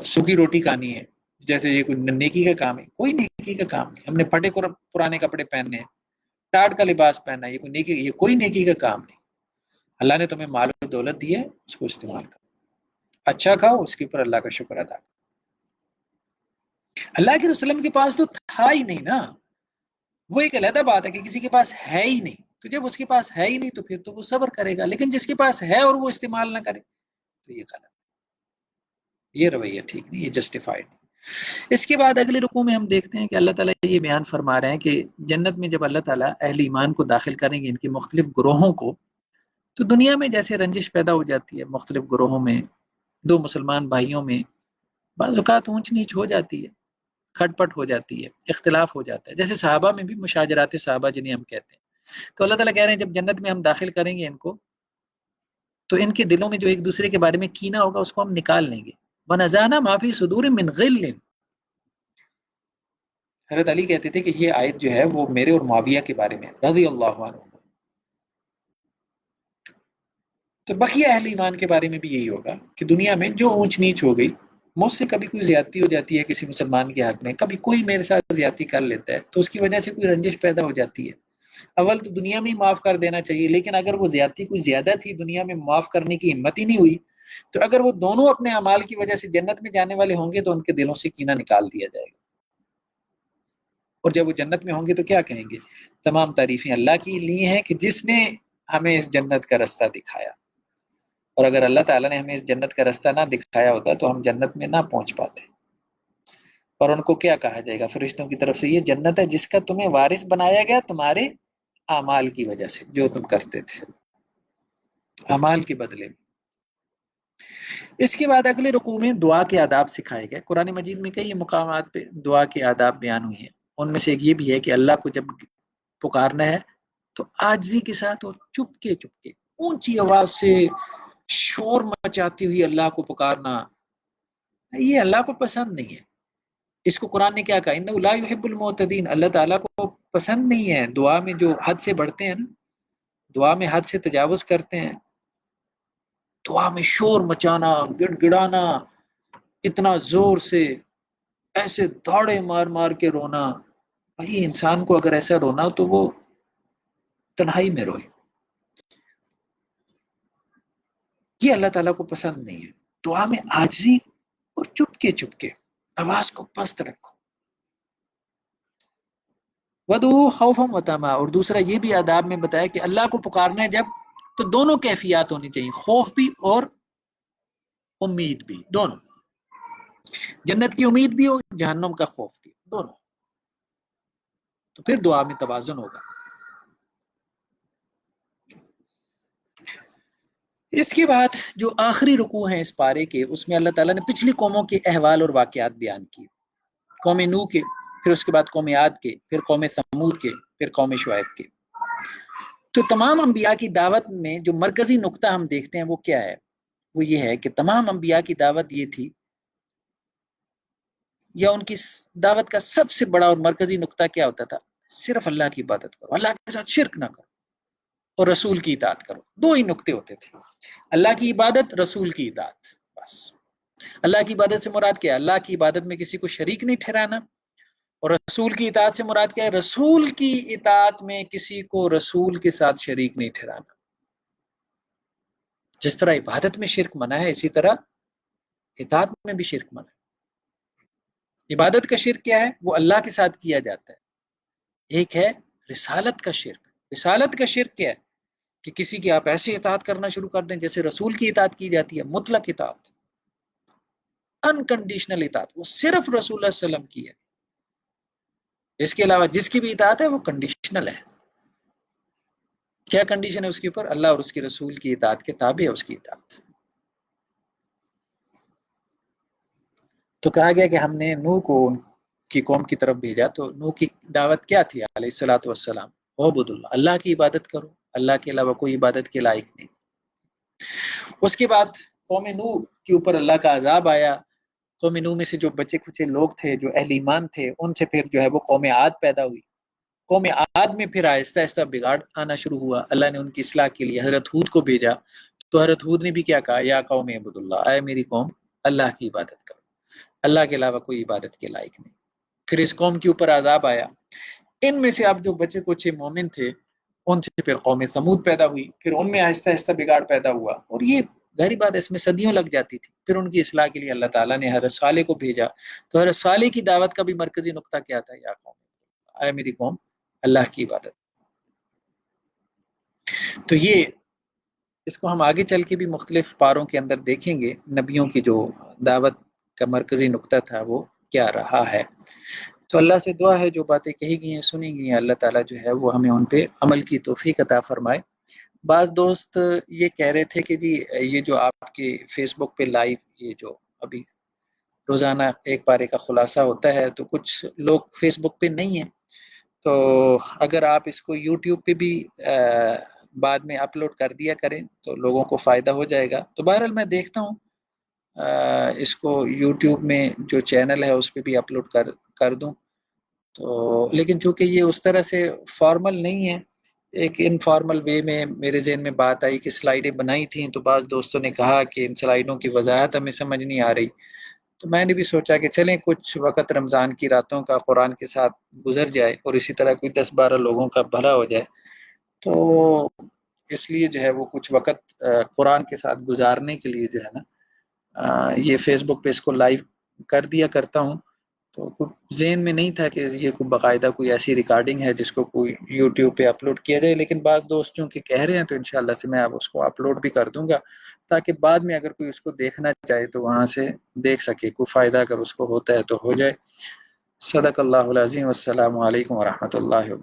سوکھی روٹی کھانی ہے، جیسے یہ کوئی نیکی کا کام ہے. کوئی نیکی کا کام نہیں. ہم نے پھٹے پرانے کپڑے پہننے ہیں، ٹاٹ کا لباس پہننا ہے، یہ کوئی نیکی کا کام نہیں. اللہ نے تمہیں مال و دولت دی ہے، اس کو استعمال کرو، اچھا کھاؤ، اس کے اوپر اللہ کا شکر ادا کرو. اللہ کے رسول کے پاس تو تھا ہی نہیں نا. وہ ایک علیحدہ بات ہے کہ کسی کے پاس ہے ہی نہیں. تو جب اس کے پاس ہے ہی نہیں تو پھر تو وہ صبر کرے گا. لیکن جس کے پاس ہے اور وہ استعمال نہ کرے تو یہ غلط، یہ رویہ ٹھیک نہیں، یہ جسٹیفائڈ نہیں. اس کے بعد اگلے رکوع میں ہم دیکھتے ہیں کہ اللہ تعالیٰ یہ بیان فرما رہے ہیں کہ جنت میں جب اللہ تعالیٰ اہل ایمان کو داخل کریں گے، ان کے مختلف گروہوں کو، تو دنیا میں جیسے رنجش پیدا ہو جاتی ہے مختلف گروہوں میں، دو مسلمان بھائیوں میں بعض اوقات اونچ نیچ ہو جاتی ہے، کھٹ پٹ ہو جاتی ہے، اختلاف ہو جاتا ہے. جیسے صحابہ میں بھی مشاجرات صحابہ جنہیں ہم کہتے ہیں. تو اللہ تعالیٰ کہہ رہے ہیں جب جنت میں ہم داخل کریں گے ان کو، تو ان کے دلوں میں جو ایک دوسرے کے بارے میں کینہ ہوگا اس کو ہم نکال لیں گے. وَنَزَعْنَا مَا فِي صُدُورٍ مِّن غِلٍّ. حضرت علی کہتے تھے کہ یہ آیت جو ہے وہ میرے اور معاویہ کے بارے میں رضی اللہ عنہ. تو بقیہ اہل ایمان کے بارے میں بھی یہی ہوگا کہ دنیا میں جو اونچ نیچ ہو گئی، مجھ سے کبھی کوئی زیادتی ہو جاتی ہے کسی مسلمان کے حق میں، کبھی کوئی میرے ساتھ زیادتی کر لیتا ہے تو اس کی وجہ سے کوئی رنجش پیدا ہو جاتی ہے. اول تو دنیا میں ہی معاف کر دینا چاہیے، لیکن اگر وہ زیادتی کوئی زیادہ تھی، دنیا میں معاف کرنے کی ہمت ہی نہیں ہوئی، تو اگر وہ دونوں اپنے اعمال کی وجہ سے جنت میں جانے والے ہوں گے تو ان کے دلوں سے کینہ نکال دیا جائے گا. اور جب وہ جنت میں ہوں گے تو کیا کہیں گے؟ تمام تعریفیں اللہ کی لی ہیں کہ جس نے ہمیں اس جنت کا رستہ دکھایا. اور اگر اللہ تعالیٰ نے ہمیں اس جنت کا رستہ نہ دکھایا ہوتا تو ہم جنت میں نہ پہنچ پاتے. اور ان کو کیا کہا جائے گا فرشتوں کی طرف سے؟ یہ جنت ہے جس کا تمہیں وارث بنایا گیا تمہارے اعمال کی وجہ سے، جو تم کرتے تھے اعمال کے بدلے میں. اس کے بعد اگلے رکوع میں دعا کے آداب سکھائے گئے. قرآن مجید میں کئی مقامات پہ دعا کے آداب بیان ہوئے ہیں. ان میں سے ایک یہ بھی ہے کہ اللہ کو جب پکارنا ہے تو عاجزی کے ساتھ اور چپکے چپکے اونچی آواز سے شور مچاتی ہوئی اللہ کو پکارنا، یہ اللہ کو پسند نہیں ہے. اس کو قرآن نے کیا کہا؟ انہ لا یحب المعتدین. اللہ تعالیٰ کو پسند نہیں ہے دعا میں جو حد سے بڑھتے ہیں نا، دعا میں حد سے تجاوز کرتے ہیں، دعا میں شور مچانا، گڑ گڑانا، اتنا زور سے، ایسے دھاڑے مار مار کے رونا. بھائی انسان کو اگر ایسا رونا ہو تو وہ تنہائی میں روئے. یہ اللہ تعالیٰ کو پسند نہیں ہے. دعا میں عاجزی اور چپکے آواز کو پست رکھو. وَدُعُوهُ خَوْفًا وَطَمَعًا، اور دوسرا یہ بھی آداب میں بتایا کہ اللہ کو پکارنا ہے جب تو دونوں کیفیات ہونی چاہیے، خوف بھی اور امید بھی، دونوں. جنت کی امید بھی ہو، جہنم کا خوف بھی، دونوں. تو پھر دعا میں توازن ہوگا. اس کے بعد جو آخری رکوع ہیں اس پارے کے، اس میں اللہ تعالیٰ نے پچھلی قوموں کے احوال اور واقعات بیان کیے. قوم نوح کے، پھر اس کے بعد قوم عاد کے، پھر قوم ثمود کے، پھر قوم شعیب کے. تو تمام انبیاء کی دعوت میں جو مرکزی نقطہ ہم دیکھتے ہیں وہ کیا ہے؟ وہ یہ ہے کہ تمام انبیاء کی دعوت یہ تھی، یا ان کی دعوت کا سب سے بڑا اور مرکزی نقطہ کیا ہوتا تھا؟ صرف اللہ کی عبادت کرو، اللہ کے ساتھ شرک نہ کرو، اور رسول کی اطاعت کرو. دو ہی نقطے ہوتے تھے، اللہ کی عبادت، رسول کی اطاعت، بس. اللہ کی عبادت سے مراد کیا ہے؟ اللہ کی عبادت میں کسی کو شریک نہیں ٹھہرانا. اور رسول کی اطاعت سے مراد کیا ہے؟ رسول کی اطاعت میں کسی کو رسول کے ساتھ شریک نہیں ٹھہرانا. جس طرح عبادت میں شرک منع ہے، اسی طرح اطاعت میں بھی شرک منع ہے. عبادت کا شرک کیا ہے؟ وہ اللہ کے ساتھ کیا جاتا ہے. ایک ہے رسالت کا شرک. رسالت کا شرک کیا ہے؟ کہ کسی کی آپ ایسے اطاعت کرنا شروع کر دیں جیسے رسول کی اطاعت کی جاتی ہے، مطلق اطاعت، انکنڈیشنل اطاعت، وہ صرف رسول اللہ صلی اللہ علیہ وسلم کی ہے. اس کے علاوہ جس کی بھی اطاعت ہے وہ کنڈیشنل ہے. کیا کنڈیشن ہے اس کے اوپر؟ اللہ اور اس کے رسول کی اطاعت کے تابع ہے اس کی اطاعت. تو کہا گیا کہ ہم نے نوح کو کی قوم کی طرف بھیجا. تو نوح کی دعوت کیا تھی علیہ الصلوۃ والسلام؟ عبد اللہ، اللہ کی عبادت کرو، اللہ کے علاوہ کوئی عبادت کے لائق نہیں. اس کے بعد قوم نوح کے اوپر اللہ کا عذاب آیا. قوم نوح میں سے جو بچے کچے لوگ تھے جو اہل ایمان تھے، ان سے پھر جو ہے وہ قوم عاد پیدا ہوئی. قوم عاد میں پھر آہستہ آہستہ بگاڑ آنا شروع ہوا. اللہ نے ان کی اصلاح کے لیے حضرت ہود کو بھیجا. تو حضرت ہود نے بھی کیا کہا؟ یا قوم عبد اللہ، اے میری قوم اللہ کی عبادت کرو، اللہ کے علاوہ کوئی عبادت کے لائق نہیں. پھر اس قوم کے اوپر عذاب آیا. ان میں سے اب جو بچے کچھ مومن تھے ان سے پھر قوم ثمود پیدا ہوئی. پھر ان میں آہستہ آہستہ بگاڑ پیدا ہوا، اور یہ ظاہری بات اس میں صدیوں لگ جاتی تھی. پھر ان کی اصلاح کے لیے اللہ تعالیٰ نے حضرت صالح کو بھیجا. تو حضرت صالح کی دعوت کا بھی مرکزی نقطہ کیا تھا؟ یا قوم، اے میری قوم اللہ کی عبادت. تو یہ اس کو ہم آگے چل کے بھی مختلف پاروں کے اندر دیکھیں گے، نبیوں کی جو دعوت کا مرکزی نقطہ تھا وہ کیا رہا ہے. تو اللہ سے دعا ہے جو باتیں کہی گئی ہیں سنی گئی ہیں، اللہ تعالیٰ جو ہے وہ ہمیں ان پہ عمل کی توفیق عطا فرمائے. بعض دوست یہ کہہ رہے تھے کہ جی یہ جو آپ کے فیس بک پہ لائیو یہ جو ابھی روزانہ ایک پارے کا خلاصہ ہوتا ہے، تو کچھ لوگ فیس بک پہ نہیں ہیں، تو اگر آپ اس کو یوٹیوب پہ بھی بعد میں اپلوڈ کر دیا کریں تو لوگوں کو فائدہ ہو جائے گا. تو بہرحال میں دیکھتا ہوں اس کو یوٹیوب میں جو چینل ہے اس پہ بھی اپلوڈ کر دوں. تو لیکن چونکہ یہ اس طرح سے فارمل نہیں ہے، ایک انفارمل وے میں میرے ذہن میں بات آئی کہ سلائیڈیں بنائی تھیں، تو بعض دوستوں نے کہا کہ ان سلائیڈوں کی وضاحت ہمیں سمجھ نہیں آ رہی. تو میں نے بھی سوچا کہ چلیں کچھ وقت رمضان کی راتوں کا قرآن کے ساتھ گزر جائے اور اسی طرح کوئی 10-12 لوگوں کا بھلا ہو جائے. تو اس لیے جو ہے وہ کچھ وقت قرآن کے ساتھ گزارنے کے لیے جو ہے نا یہ فیس بک پہ اس کو لائیو کر دیا کرتا ہوں. تو کچھ ذہن میں نہیں تھا کہ یہ کوئی باقاعدہ کوئی ایسی ریکارڈنگ ہے جس کو کوئی یوٹیوب پہ اپلوڈ کیا جائے، لیکن بعض دوست چونکہ کہہ رہے ہیں تو انشاءاللہ سے میں اب اس کو اپلوڈ بھی کر دوں گا تاکہ بعد میں اگر کوئی اس کو دیکھنا چاہے تو وہاں سے دیکھ سکے، کوئی فائدہ اگر اس کو ہوتا ہے تو ہو جائے. صدق اللہ العظیم. والسلام علیکم ورحمۃ اللہ وبرکاتہ.